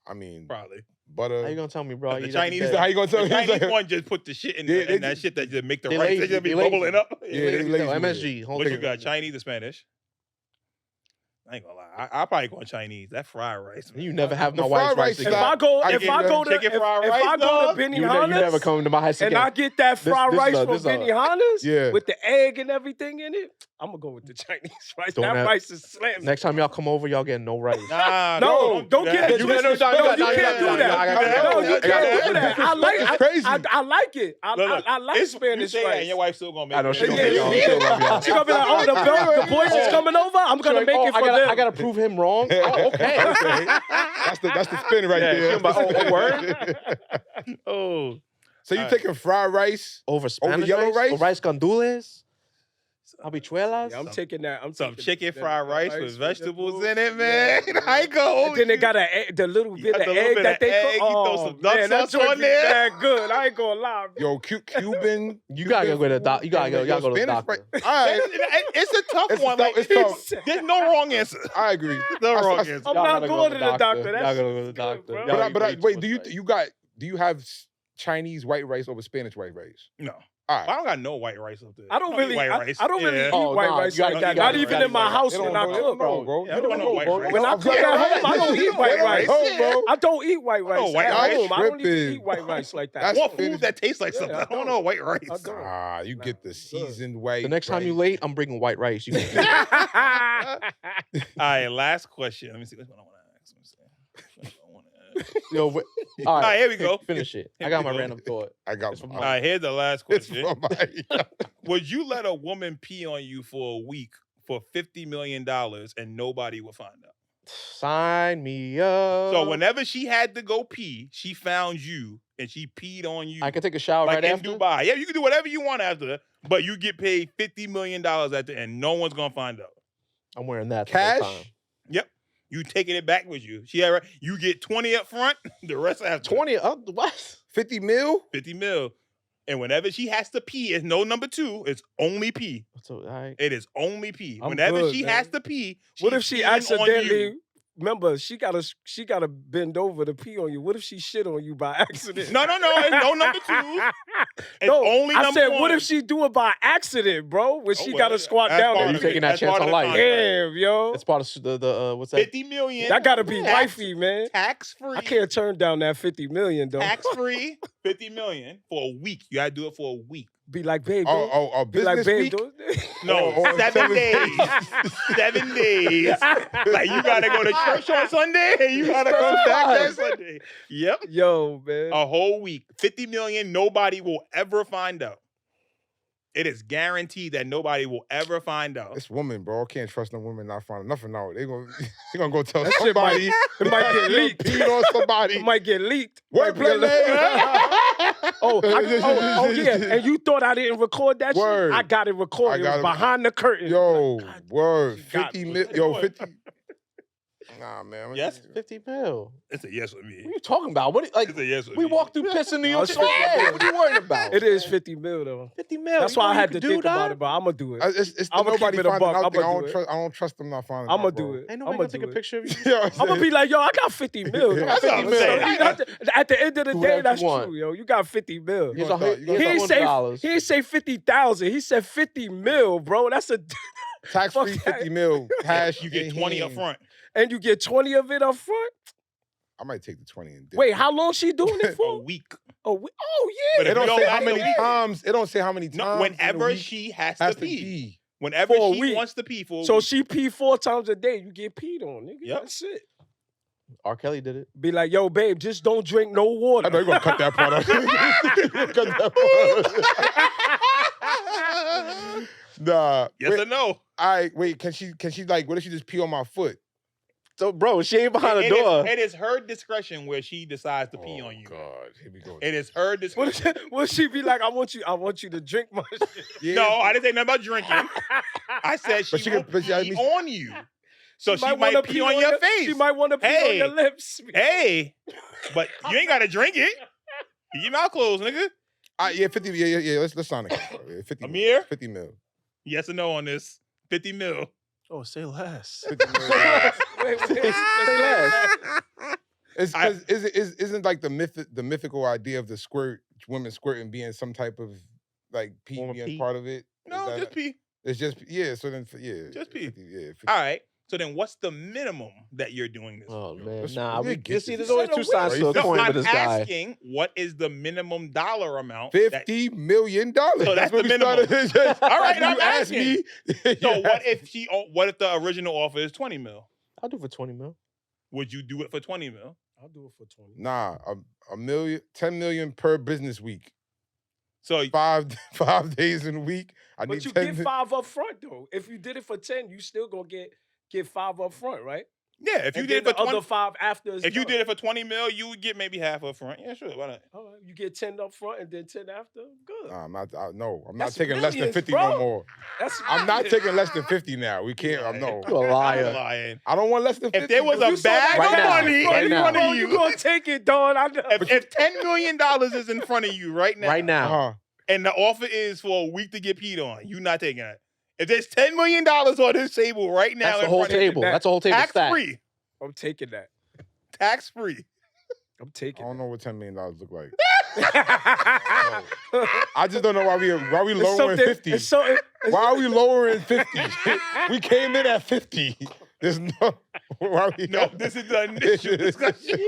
I mean, Probably. butter. How you gonna tell me, bro? The You Chinese- never He's like, how you gonna tell The me? He's Chinese like, one just put the shit in, Yeah, in that shit that just make the they rice. lazy, They just be they lazy. bubbling up. Yeah, they did. lazy No, with MSG. Whole What you thing. got, Chinese or Spanish? I ain't gonna lie. I'll probably go Chinese. That fried rice. You never have The my fried wife's rice rice If again. I go, I if get I the go to, chicken if fried I rice, go to dog. Benny You never Hanna's come to my house and again. I get that fried this rice is a- from this is a- Benny Hanna's Yeah. with the egg and everything in it, I'm gonna go with the Chinese rice. Don't That have- rice is slamming. Next time y'all come over, y'all getting no rice. Nah, No, don't do get that. it You twisted. gotta- No, you you gotta- can't do I that. gotta- No, you I can't gotta- do that. I like It's it. crazy. I like it. Look, I like you Spanish say that and rice. your wife still gonna make I know it. she gonna Yeah, make yeah, y'all. yeah. She gonna love y'all. She gonna be like, oh, the boys is coming over. I'm gonna She's make like, it for I gotta them. prove him wrong. Oh, okay. That's the spin right Yeah, there. she like, oh, word? Oh. So you Alright. taking fried rice? Over Spanish yellow rice? Or rice gandules? Habichuelas? Yeah, I'm taking that. I'm Some taking chicken that fried rice with with vegetables the- in it, man. I ain't go. And then they got the little bit got of the little egg bit that of they egg, cook. you throw Oh some duck man, that sauce joint on be there. mad good. I ain't gonna lie. Yo, Cuban. You gotta go to the doctor. You gotta go. Y'all go to the Spanish doctor. rice- All right, It's a tough It's one. tough- Like, it's tough. There's no wrong answer. I agree. No wrong I- answer. I'm Y'all not gotta go going to the doctor. Y'all That's gotta go to the good, doctor. bro. Y'all But eat way wait, too much rice. do you have Chinese white rice over Spanish white rice? No. All I right. don't got no white rice up there. I don't eat really, white I rice. don't really Yeah. eat Oh, white nah, rice you gotta- like you that. gotta- Not you even gotta in my eat white house They when don't I know, they don't cook, know, bro. bro. Yeah, You I don't know white rice. When I cook at home, I don't eat white rice. home, bro. I don't eat white rice. white at rice home. I don't even tripping. eat white rice like that. That's I want Spanish- food that tastes like Yeah, something. I I don't don't. know white rice. I don't. Ah, you get the seasoned white. The next time you rice. late, I'm bringing white rice. You can All right, last question. Let me see. Which one I want to ask. Let me see. Which one I wanna ask. Yo, all All right, here we go. Finish it. I Here got we my go. random thought. I got It's from All right, here's the last It's question. from my. Would you let a woman pee on you for a week for $50 million and nobody would find out? Sign me up. So whenever she had to go pee, she found you and she peed on you. I can take a shower like right in after. Dubai. Yeah, you can do whatever you want after, but you get paid $50 million at the end. No one's gonna find out. I'm wearing that Cash? the whole time. Yep. You taking it back with you. You get 20 up front, the rest after. 20 up what? 50 mil? 50 mil. And whenever she has to pee, it's no number two. It's only pee. So, all right. It is only pee. I'm Whenever good, she man. has to pee, What if she peeing on accidentally you. remember, she gotta bend over to pee on you. What if she shit on you by accident? No. It's no number two. It's No, only I number said, one. what if she do it by accident, bro? When she gotta squat that's down part Yeah, and you of it. taking that That's chance part on of the life. contract. damn, yo. It's part of the what's that? 50 million. That gotta be tax- wifey, man. Tax free. I can't turn down that 50 million though. Tax free. 50 million for a week. You gotta do it for a week. Be like, babe, don't. Be business like, babe, week? don't. No, Or 7 days. 7 days. Like you gotta go to church on Sunday and you gotta come back that Sunday. Yep. Yo, man. A whole week. 50 million, nobody will ever find out. It is guaranteed that nobody will ever find out. This woman, bro, I can't trust no women not finding nothing out. They gonna go tell That shit somebody. it might get leaked. Peed on somebody. It might get leaked. Wordplay, Oh, yeah. And you thought I didn't record that Word. shit? I got it recorded. It was behind the curtain. Yo, God, word. she got 50 me. mil. Yo, 50. Nah, man. Yes? 50 mil. It's a yes with me. What are you talking about? What It's a yes with we me. walk through piss in New York it's every 50 day. mil. What are you worried about? It is 50 mil though. 50 mil. That's You why know I what had you to could think do, about dog? it, but I'm gonna do it. It's the I'ma keep nobody it a finding buck. out thing. I'ma do it. I don't trust them not finding I'm out, gonna do bro. it. Ain't I'm nobody gonna gonna take do a it. picture of you. Yo, I'm gonna be like, yo, I got 50 mil. That's what I'm saying. At the end of the Do day, whatever that's you want. true, yo. You got 50 mil. You Here's gonna start- you gonna He start- ain't say $100. he ain't say 50,000. He said 50 mil, bro. That's a tax-free fuck that. 50 mil cash. You get in 20 up hand. front. and you get 20 of it up front. I might take the 20 and dip. Wait, how long she doing it A for? week. Oh, But yeah. if It don't you say don't how like many the week- times. It don't say how many times. No, in the whenever week she has has to to pee. pee. Whenever For a she week. wants to pee for a So week. she pee 4 times a day. You get peed on, nigga. Yep. That's it. R. Kelly did it. Be like, yo, babe, just don't drink no water. I know you're gonna cut that part out. Cut that part out. Nah. Yes wait, or no? wait, can she like what if she just pee on my foot? So, bro, she ain't behind the It door. is her discretion where she decides to pee on you. God, here we go. It is her What discretion. will she be like? I want you to drink my shit. Yeah. No, I didn't say nothing about drinking. I said she, But she won't could- but she- I pee mean- on you. So she might wanna pee on your face. She might want to pee on Hey. your lips. Hey, but you ain't gotta drink it. Keep your mouth closed, nigga. Yeah, 50. Yeah. Let's sign it. Yeah, 50 mil. Amir? 50 mil. Yes or no on this? 50 mil. Oh, say less. 50 mil. Wait, Say less. It's because isn't like the mythical idea of the women squirting being some type of like pee Form of being pee? part of it. No, Is just that- pee. It's just So then Just pee. 50, yeah. 50. All right. So then what's the minimum that you're doing this Oh, for? man. Let's- Nah, we we get see, this. there's always Son two of sides to a No, coin I'm with this guy. asking what is the minimum dollar amount? $50 million. So that's what the we minimum. started. All right, You I'm asked me. So what if the original offer is 20 mil? I'll do it for 20 mil. Would you do it for 20 mil? I'll do it for 20. Nah, a million, 10 million per business week. So 5 days in a week. I But need you 10. get 5 up front though. If you did it for 10, you still gonna get 5 up front, right? yeah, if you And did then it for the 20, other 5 after. if you did it for 20 mil, you would get maybe half up front. Yeah, sure. Why not? all right, you get 10 up front and then 10 after. Good. Nah, I'm not. I'm not That's taking less than millions, 50 bro. no more. That's I'm not millions. taking less than 50 now. We can't. I'm no. You a liar. Lying. I don't want less than 50. If there was bro. a You saw bag that of right now, money right in now. front Bro, of you you, gonna take it, dog. I know. if $10 million is in front of you right now, Right now. Uh-huh. and the offer is for a week to get peed on, you not taking it. If there's $10 million on this table right now, That's the in whole front of you, table. That's the whole table tax stack. free, I'm taking that. tax free. I'm I taking don't that. know what $10 million look like. I just don't know why we It's lowering something- 50. it's so- it's- Why are we lowering 50? We came in at 50. There's no. Why we No, this is the initial discussion.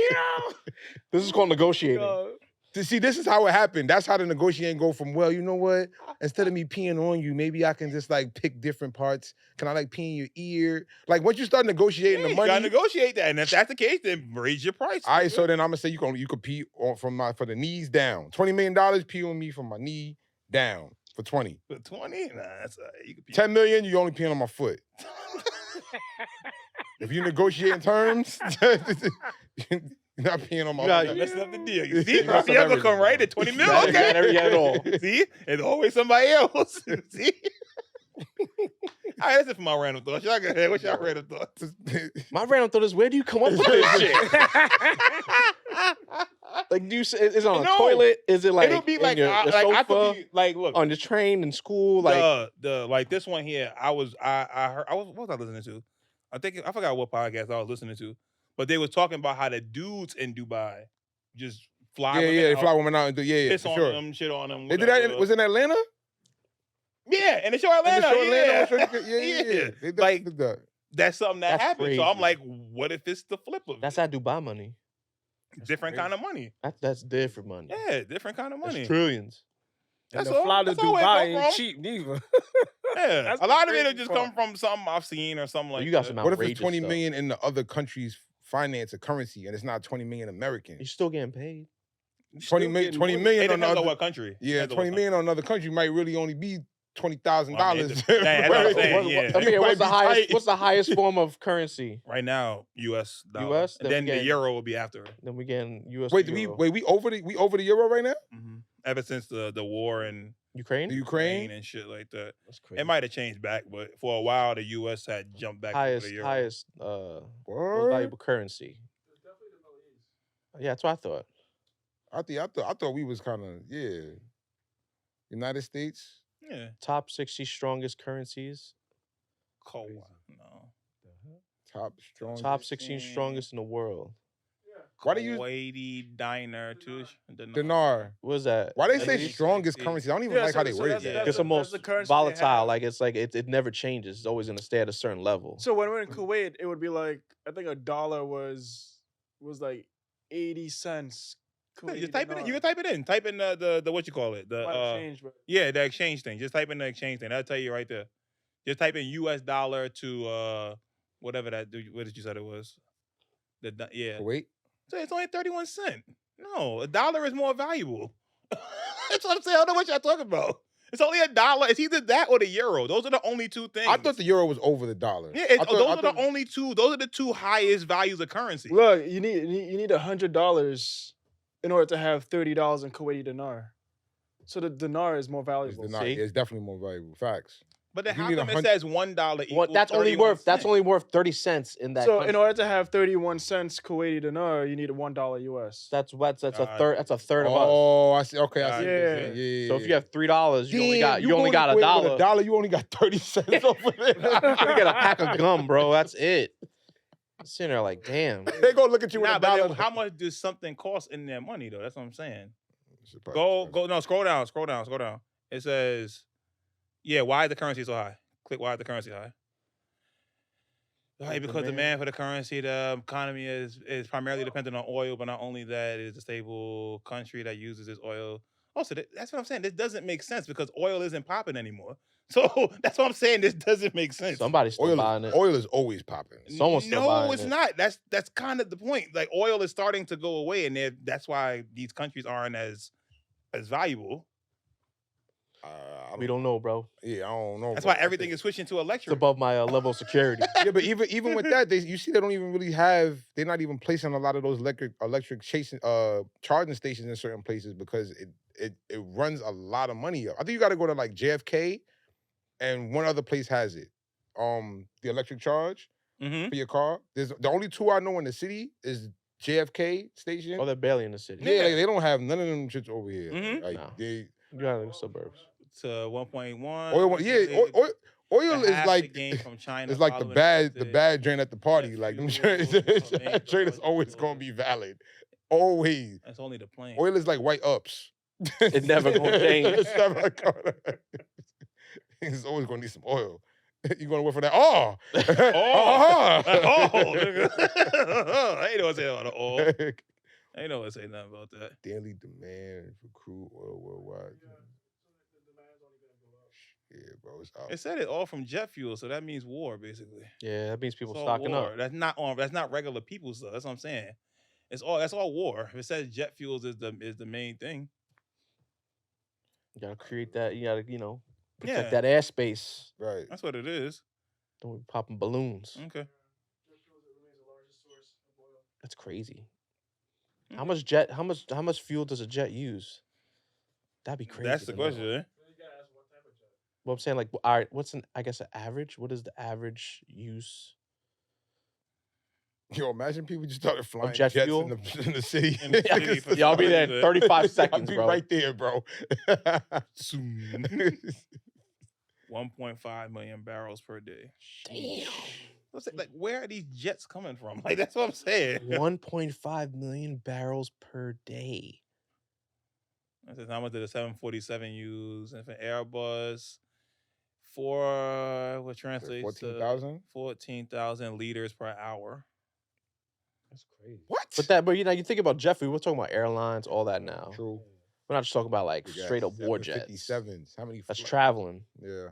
This is called negotiating. See, this is how it happened. That's how the negotiating go from, well, you know what? Instead of me peeing on you, maybe I can just like pick different parts. Can I like pee in your ear? Like once you start negotiating the You gotta money. negotiate that, and if that's the case, then raise your price. All right, so then I'm gonna say you could pee on for the knees down. $20 million, pee on me from my knee down for 20. For 20, nah, that's all right. You can pee. 10 million, you only peeing on my foot. If you negotiating terms, you're not peeing on my You got foot. messing up the deal. You see, You messed up Rafael gonna come everything. right at 20 mil. got Okay, it all. See, it's always somebody else. See. All right, that's it for my random thoughts. Y'all go ahead. What's y'all random thoughts? My random thought is, where do you come up with this shit? Like, do you? Is it on a No. toilet? Is it like It'll be in like, your I sofa? could be like, look, On the train in school? Like, the like this one here. I heard. What was I listening to? I forgot what podcast I was listening to, but they was talking about how the dudes in Dubai just fly women They out, fly women out and do piss for on sure. them, shit on them. They did that. whatever. Was in Atlanta? Yeah, and the show In Atlanta. the show Atlanta, yeah. I'm sure yeah. They definitely Like, did that. that's something that That's happened. So I'm crazy. like, what if it's the flip of That's it? that Dubai money. Different kind of money. That's different money. Yeah, different kind of money. That's trillions. And That's the all. fly to That's all where it Dubai come ain't from. cheap neither. Yeah, That's a the lot of it crazy just part. come from something I've seen or something Well, like you got that. some What if it's outrageous 20 stuff. million in the other countries finance a currency and it's not 20 million American? You're still getting paid. You 20 still million, getting 20 money. million It on the depends on other. what country. Yeah, Depends on 20 what million on another country might really only be $20,000. Well, I mean, that's what I'm saying, yeah. I mean, You what's might the be highest? tight. What's the highest form of currency? Right now, U.S. dollar. US? And Then then we the get- euro will be after. Then we getting US. Wait, to euro. we over the euro right now? Mm-hmm. Ever since the war in Ukraine? The Ukraine Ukraine? and shit like that. That's crazy. It might have changed back, but for a while the U.S. had jumped back over the euro. Highest most Word? valuable currency. Yeah, that's what I thought. I thought we was kind of United States. Yeah. Top 60 strongest currencies. Cold. No. Top 16 strongest in the world. Why do you Kuwaiti dinar too? dinar? What is that? Why they At say least strongest 60. currency? I don't even Yeah, like how they so word that's- it. Yeah. It's the that's most the currency they volatile. have. Like it's like it never changes. It's always gonna stay at a certain level. So when we're in Kuwait, it would be like I think $1 was like 80 cents. Yeah, just type it in. You can type it in. Type in the what you call it. The Change, but yeah, the exchange thing. Just type in the exchange thing. That'll tell you right there. Just type in US dollar to whatever what did you say it was? Yeah. Wait, So it's only 31 cents. No, $1 is more valuable. That's what I'm saying. I don't know what y'all talking about. It's only $1. It's either that or the euro. Those are the only two things. I thought the euro was over the dollar. Yeah, I thought- those I are the thought- only two. Those are the two highest values of currency. look, you need $100 in order to have $30 in Kuwaiti dinar. So the dinar is more It's, valuable. dinar. See? It's definitely more valuable. Facts. But then You how need come it 100 says $1 equals What? That's only 31 worth. That's cents? only worth 30 cents in that. So country. in order to have 31 cents Kuwaiti dinar, you need $1 US. That's a God. third. That's a third of us. Oh, I see. Okay, I God, see. yeah. Yeah. So if you have $3, you only got a $1. dollar. You only got 30 cents over there. You get a pack of gum, bro. That's it. I'm sitting there like, damn. They gonna look at you with Nah, a but dollar. then how much does something cost in their money though? That's what I'm saying. Shit probably Go. No, scroll down. It says, yeah. Why is the currency so high? Click. Why is the currency high? Right, because demand for the currency, the economy is primarily dependent on oil, but not only that, it is a stable country that uses its oil. Also, that's what I'm saying. This doesn't make sense because oil isn't popping anymore. So that's what I'm saying. This doesn't make sense. Somebody's still Oil, buying it. oil is always popping. Someone's still buying No, it's it. not. That's kind of the point. Like oil is starting to go away, and that's why these countries aren't as valuable. We don't know, bro. Yeah, I don't know. That's bro. why everything is switching to It's electric. above my level of security. Yeah, but even with that, you see they don't even really have. They're not even placing a lot of those electric chasing charging stations in certain places because it runs a lot of money up. I think you got to go to like JFK, and one other place has it. The electric charge Mm-hmm. for your car. There's the only two I know in the city is JFK station. Oh, they're barely in the city. Yeah, like, they don't have none of them shits over here. Mhm. Like Nah. they You got in the suburbs. To 1.1. oil, oil is like from China. it's like the following bad drain at the party. jet Like them fuel, that trade is main always fuel. gonna be valid. Always. That's only the plane. Oil is like white ups. It never gonna change. It's never gonna. It's always gonna need some oil. You gonna work for that? Oh, Oh, uh-huh. nigga. I ain't know what to say about the oil. I ain't know what to say nothing about that. Daily demand for crude oil worldwide. Yeah, bro, it's out. It said it all from jet fuel, so that means war, basically. Yeah, that means people It's all stocking war. up. That's not regular people stuff. That's what I'm saying. That's all war. If it says jet fuels is the main thing. You gotta create that. You gotta, protect Yeah. that airspace. Right. That's what it is. Don't be popping balloons. Okay. That's crazy. Mm. How much fuel does a jet use? That'd be crazy. That's the to know. question. Eh? Well, I'm saying, like, all right, what's an average? What is the average use? Yo, imagine people just started flying jet jets fuel? in the city. In the I city guess for Y'all be there in 35 I'll seconds, be bro. right there, bro. Soon. 1.5 million barrels per day. Damn. Like, where are these jets coming from? Like, that's what I'm saying. 1.5 million barrels per day. That's how much did the 747 use? And for Airbus, what translates 14,000? 14,000 liters per hour. That's crazy. What? But you think about Jeffrey, we're talking about airlines, all that now. True. We're not just talking about like We got straight up war jets. 757s. How many? That's traveling. Yeah.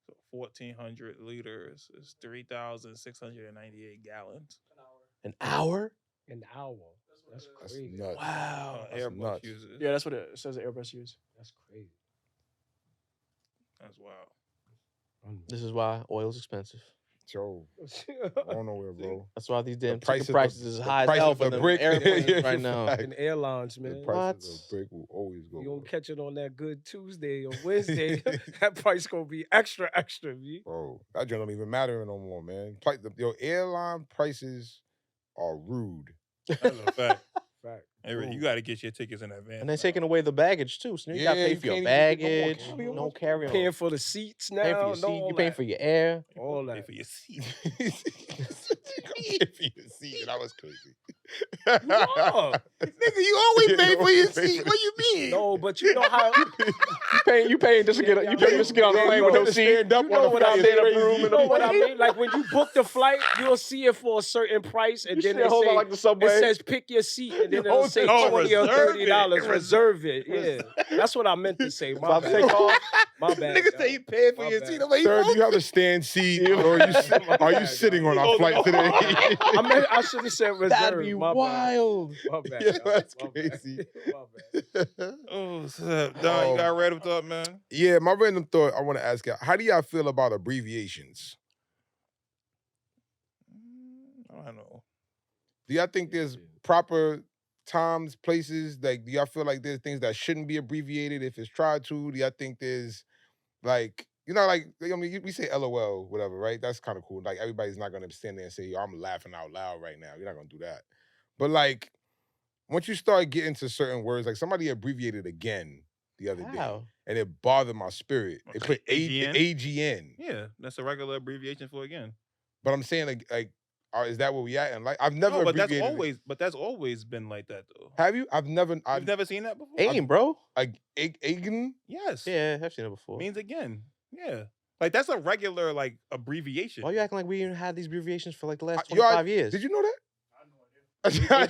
So 1,400 liters is 3,698 gallons. An hour? An hour. That's That's crazy. nuts. Wow. That's Airbus nuts. uses. Yeah, that's what it says the Airbus use. That's crazy. That's wild. This is why oil's expensive. Joe, I don't know where, bro. That's why these damn price ticket of prices the- is the high as price hell of for the the brick. airplanes Yeah, right now. fact. And airlines, The man. price What? of the brick will always go. You don't up. catch it on that good Tuesday or Wednesday. That price gonna be extra, B. Bro, that joint don't even matter no more, man. Your airline prices are rude. That's a fact. Fact. Hey, Rick, you got to get your tickets in advance. And they're taking away the baggage too. So you gotta Yeah, pay you for your can't even get no more baggage, carry-on. no carry-on. Paying for the seats now. Paying for your seat, you paying for your air. all Pay that. for your seat. Pay for your seat. That was crazy. Oh, Nigga, you always pay for your always pay seat. for What you mean? no, but you know how You paying just to get Yeah, you paying just to get on the yeah, plane you with know, no to seat. stand up you know on what the I flight mean. is crazy. You know what I mean? Like when you book the flight, you'll see it for a certain price, and then Hold on it like the subway. says pick your seat, and then it'll say Oh, $20 or reserve it. $30. Reserve it. Yeah, that's what I meant to say. My About to take bad. off. My bad. Nigga say you pay for My your bad. seat. I'm like, Sir, you do you have a stand seat, or are you bad, sitting on our Oh, flight no. today? I should have said reserve. That'd be my wild. Bad. My bad. Yeah, y'all. that's My bad. crazy. My bad. Oh, snap. Don, you got a random thought, man? Yeah, my random thought I want to ask you: how do y'all feel about abbreviations? I don't know. Do y'all think there's proper times, places? Like, do y'all feel like there's things that shouldn't be abbreviated if it's tried to? Do y'all think there's like, like, I mean, we say LOL, whatever, right? That's kind of cool. Like, everybody's not gonna stand there and say, "Yo, I'm laughing out loud right now." You're not gonna do that. But like, once you start getting to certain words, like somebody abbreviated again the other day, Wow. and it bothered my spirit. They put AGN? AGN. Yeah, that's a regular abbreviation for again. But I'm saying, like, is that where we at? And like, I've never No, but that's abbreviated. always always been like that though. Have you? I've You've never seen that before? AIM, bro. like AGN. Yes. Yeah, I've seen it before. Means again. Yeah. Like that's a regular like abbreviation. Why you acting like we even had these abbreviations for like the last Yo, 25 years? Did you know that? I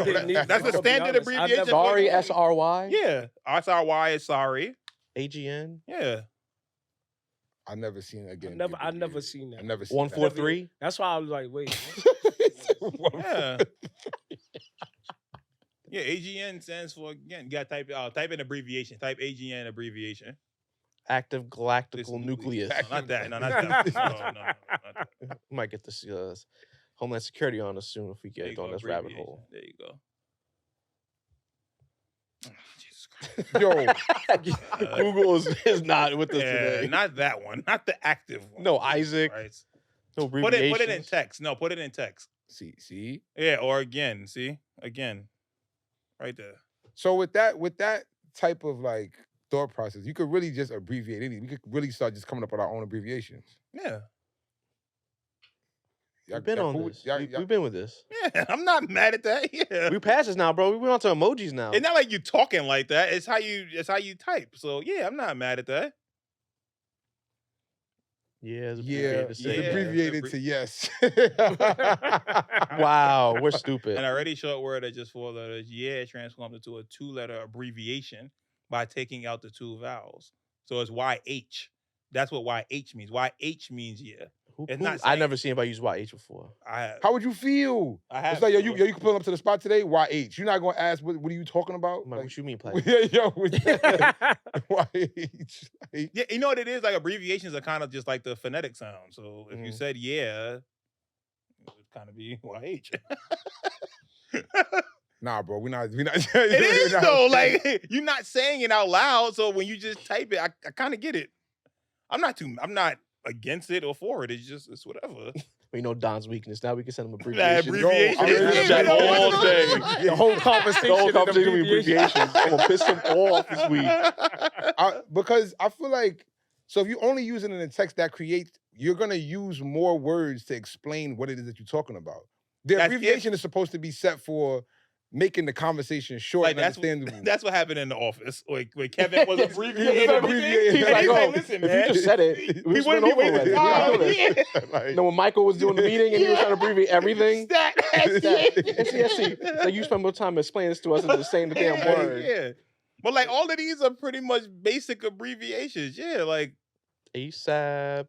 didn't either. That's a I'll be standard honest. I abbreviation. never- Sorry, for- SRY? Yeah. SRY is sorry. AGN? Yeah. I never seen it again. I never seen that. I never seen 143? That's why I was like, wait. Yeah. Yeah, AGN stands for again. You gotta type in abbreviation. Type AGN abbreviation. Active This galactical nucleus. No, not that. No, not that. No, not that. Might get this Homeland Security on us soon if we There you get go, on this rabbit abbreviation. hole. There you go. Oh, Jesus Christ. Yo, Google is not with us Yeah, today. not that one. Not the active one. No Isaac. Right. No Put abbreviations. it in text. No, put it in text. see. Yeah, or again. See? Again. Right there. So with that type of like thought process, you could really just abbreviate anything. We could really start just coming up with our own abbreviations. Yeah. We've been on this. We've been with this. Yeah. I'm not mad at that. Yeah. We passed this now, bro. We went on to emojis now. It's not like you talking like that. It's how you type. So yeah, I'm not mad at that. Yeah, it's Yeah, abbreviated to it's say Yeah. abbreviated to yes. Wow, we're stupid. An already short word that just 4 letters, yeah, transformed into a 2-letter abbreviation by taking out the 2 vowels. So it's YH. That's what YH means. YH means yeah. It's not I saying- never seen anybody use YH before. I have. How would you feel? I have. It's like, yo, before. you can pull up to the spot today. YH. You're not gonna ask what are you talking about? I'm like, Like, what you mean, play? yeah, yo, YH. Like, Yeah, you know what it is? Like abbreviations are kind of just like the phonetic sound. So if you Mhm. said yeah, it would kind of be YH. nah, bro, we're not. It is though. Like you're not saying it out loud. So when you just type it, I kind of get it. I'm not against it or for it. It's whatever. We know Don's weakness. Now we can send him That abbreviations. abbreviation. I really Yeah, check we know all what's day. going on. The whole conversation. The whole in conversation with abbreviation. abbreviations. I'm gonna piss him off this week. because I feel like So if you only use it in a text that creates, you're gonna use more words to explain what it is that you're talking about. The That's abbreviation is supposed to be set for making the conversation short Like and that's understandable. that's what happened in the office. Like when Kevin was He's abbreviating abbreviating. everything. He's And like, he's oh, like, listen, If man. you just said it, he we wouldn't be wasting time. Yeah. Like, No, when Michael was doing the meeting and he was trying to abbreviate everything. Stat, SCSC. You spend more time explaining this to us than just saying the damn word. Yeah. But like all of these are pretty much basic abbreviations. Yeah, like ASAP,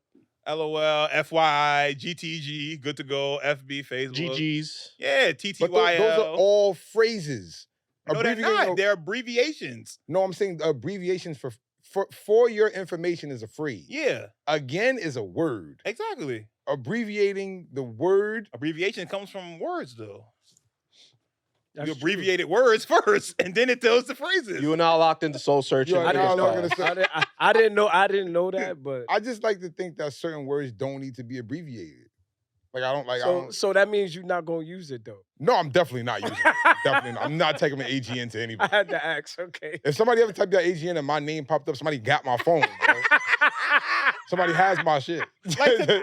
LOL, FYI, GTG, good to go, FB, Facebook. GG's. Yeah, but TTYL. those are all phrases. No, they're not. They're abbreviations. No, I'm saying abbreviations for your information is a phrase. Yeah, Again is a word. exactly. Abbreviating the word. Abbreviation comes from words, though. That's You true. abbreviated words first, and then it tells the phrases. You are now locked into soul searching. You are I didn't now know. locked into I didn't know that, but I just like to think that certain words don't need to be abbreviated. Like I don't. so that means you're not gonna use it though. No, I'm definitely not using it. Definitely not. I'm not taking my AGN to I anybody. had to ask. Okay. If somebody ever typed that AGN and my name popped up, somebody got my phone, bro. Somebody has my shit.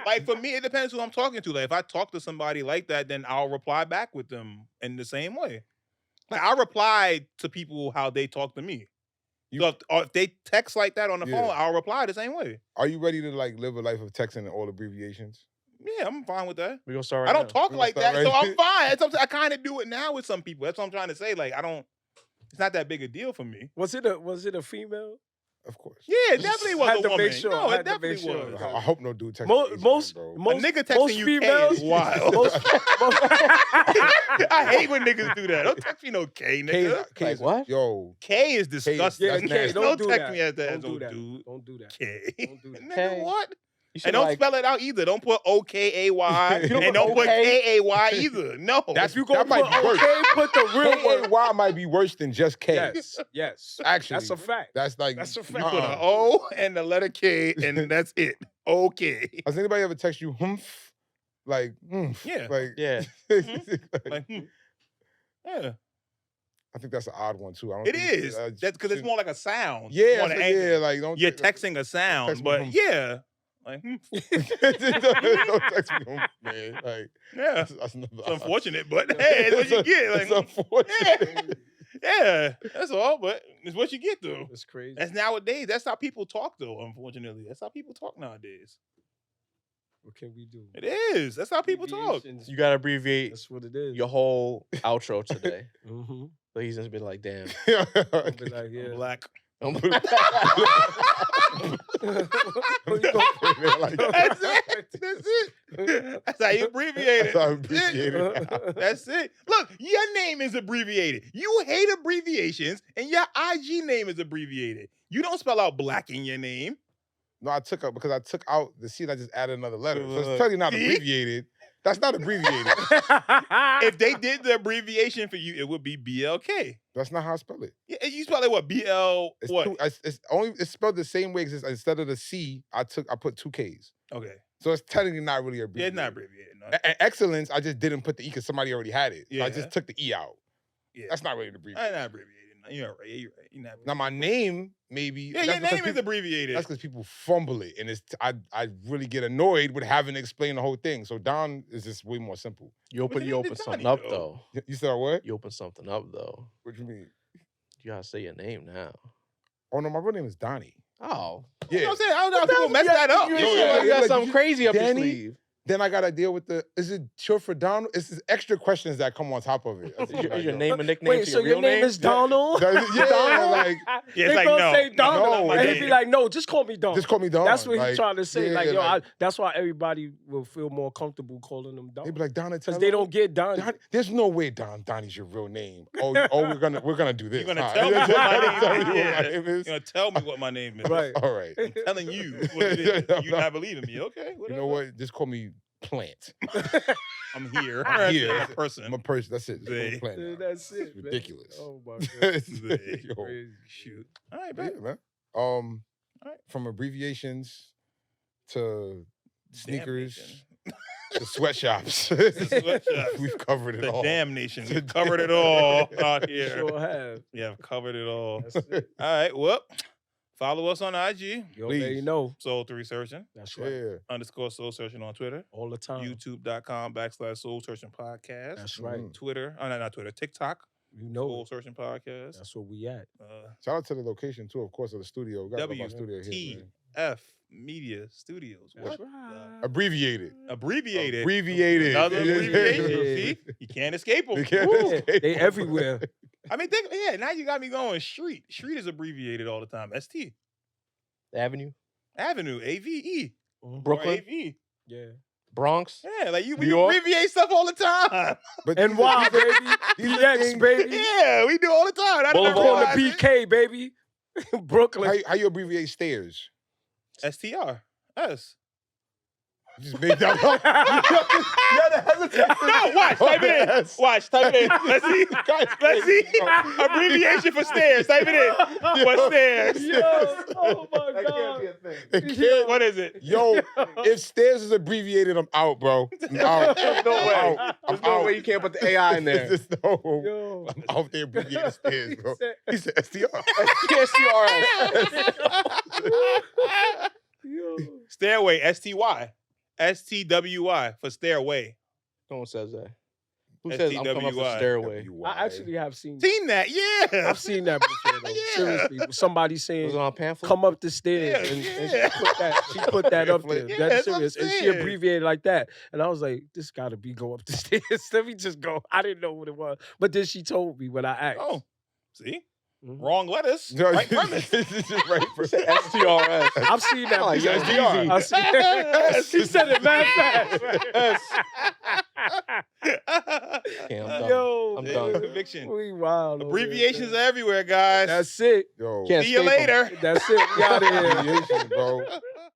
Like for me, it depends who I'm talking to. Like if I talk to somebody like that, then I'll reply back with them in the same way. Like I reply to people how they talk to me. So if they text like that on the phone, I'll reply the same way. Are you ready to like live a life of texting and all abbreviations? Yeah, I'm fine with that. We're gonna start right I don't now. talk We're like gonna that, start so right I'm fine. I kind of do it now with some people. That's what I'm trying to say. Like it's not that big a deal for me. Was it a female? Of course. Yeah, it definitely was Had a to make woman. sure. No, Had it to make definitely sure. was. I hope no dude texts Most AGN, most bro. A most nigga texting most you females. K is wild. most- I hate when niggas do that. Don't text me no K, nigga. K Like what? Yo, K is disgusting. Yeah, That's K, nasty. don't do text that. me as that. Don't do No that. dude. Don't do that. K. Don't do that. Nigga, K. what? You should And don't like, spell it out either. Don't put OKAY. You don't And don't put put OK? KAY either. No. that's You gonna that might put be worse. okay? Put the real word. KAY might be worse than just K. Yes, yes. Actually, That's a fact. That's like That's a fact. You put an O and the letter K, and that's it. Okay. Has anybody ever text you humph? Like, Yeah. like, yeah. Like, yeah. I think that's an odd one too. I don't It think, is. That's because it's more like a sound. Yeah, more that's than like, anything. yeah, like don't You're text texting a sound, text me but humph. yeah. Like, don't text me humph, man. Like, yeah. that's another It's unfortunate, but hey, it's what you get. It's Like, unfortunate. yeah, that's all, but it's what you get though. It's crazy. That's nowadays. That's how people talk though, unfortunately. That's how people talk nowadays. What can we do? It is. That's how people talk. Abbreviations, You gotta abbreviate That's what it is. your whole outro today. Mm-hmm. So he's just been like, damn. Be like, I'm yeah. black. I'm Like, That's it. That's it. That's how you abbreviate it. That's how I abbreviate it. That's it. Look, your name is abbreviated. You hate abbreviations, and your IG name is abbreviated. You don't spell out black in your name. No, I took out the C and I just added another letter. So it's Look. totally not See? abbreviated. That's not abbreviated. If they did the abbreviation for you, it would be BLK. That's not how I spell it. Yeah, you spell it what? BL It's what? it's spelled the same way. Instead of the C, I put two K's. Okay. So it's technically not really Yeah, abbreviated. it's not abbreviated. No. And excellence, I just didn't put the E because somebody already had it. So I Yeah. just took the E out. Yeah. That's not really abbreviated. Not abbreviated. No, you're right. You're right. You're not Now my name, maybe. yeah, that's your because name is people- abbreviated. That's because people fumble it, and I really get annoyed with having to explain the whole thing. So Don is just way more simple. You open it is something Donnie, up though. though. You said what? You open something up though. What you mean? You gotta say your name now. Oh no, my real name is Donnie. Oh. You know Yeah. what I'm saying? I don't know how people mess that up. You, No, you yeah, got like, something you- crazy up your Danny? sleeve. Then I gotta deal with is it short for Donald? It's just extra questions that come on top of it. Is your name a nickname Wait, to so your your real name name? is Donald? Yeah, Donald? like Yeah, it's They like, gonna no. say Donald, No, and it he'd be ain't. like, "No, just call me Donald." just call me Don. That's what he's like, trying to say. yeah, like, yo, like, that's why everybody will feel more comfortable calling him they'd Donald. be like Donatello. Because they don't get Donnie. There's no way Donnie's your real name. Oh, we're gonna do this. You're gonna Huh? tell me what my Tell name me is. what my Yeah. name is. You're gonna tell me what my name is. Right. All right. I'm telling you what it is. You're not believing me. Okay. You Whatever. know what? Just call me Plant. I'm here. I'm here. I'm a person. I'm a person. That's it. Just call me They- Plant now. That's it. It's man. ridiculous. Oh my It's god. yo. Crazy. Shoot. All right, But bet. yeah, man. right. From abbreviations to sneakers Damnation. to sweatshops. Sweatshops. We've covered it The all. damnation. The We've covered it all out here. Sure have. Yeah, I've covered it all. That's it. All right. Well, Follow us on IG. You already Please. know. Soul 3 Searching. That's right. Yeah. _ Soul Searching on Twitter. All the time. YouTube.com/Soul Searching Podcast. That's right. Mhm. Twitter. Oh, no, not Twitter. TikTok. You know Soul it. Searching Podcast. That's where we at. Shout out to the location too, of course, of the studio. We got our studio here, man. WTF Media Studios. That's What right. Abbreviated. Abbreviated. Abbreviated. Another Yeah. abbreviation. Yeah. See? You can't escape them. You can't Ooh, escape they them. everywhere. I mean, now you got me going. Street is abbreviated all the time. ST. Avenue, Avenue. AVE. Or Brooklyn, AV. Yeah. Bronx. Yeah, like New we York. abbreviate stuff all the time. But And why, baby? these are PX, things- baby. Yeah, we do all the time. I We're don't on the realize it. BK, baby. Brooklyn. How you abbreviate stairs? STR. S. You just made that up. You had to hesitate. No, watch. Type it in. Yes. Watch. Type it in. Let's see. Let's see. Abbreviation for stairs. Type it in. What stairs? Yo, oh my That can't God. be a thing. It can't- What is it? Yo, if stairs is abbreviated, I'm out, bro. I'm out. There's no way. I'm out. There's I'm no out. way you can't put the AI in there. There's just no. Yo. I'm out there abbreviating stairs, bro. He said- He said STR. STRS. Yo. Stairway. STY. STWY for stairway. No one says that. Who says I'm coming up the STWY. stairway? I actually have seen Seen that? Yeah. I've seen that before though. Yeah. Seriously. Somebody Was saying it on a pamphlet? come up the stairs Yeah, and yeah. she put that up there. Yeah, That's that's what I'm serious. And she saying. abbreviated like that. And I was like, this gotta be go up the stairs. Let me just go. I didn't know what it was. But then she told me when I asked. Oh, see? Mhm. Wrong letters. No, Right premise. this is just right He said STRS. I've seen that Like, before. that's easy. I've seen- he said it mad fast. Okay, I'm done. Yo, I'm Yeah, done. Conviction. we wild. over here, Abbreviations are man. everywhere, guys. That's it. Yo, Can't See you escape 'em. later. That's it. We out of here. abbreviation, bro.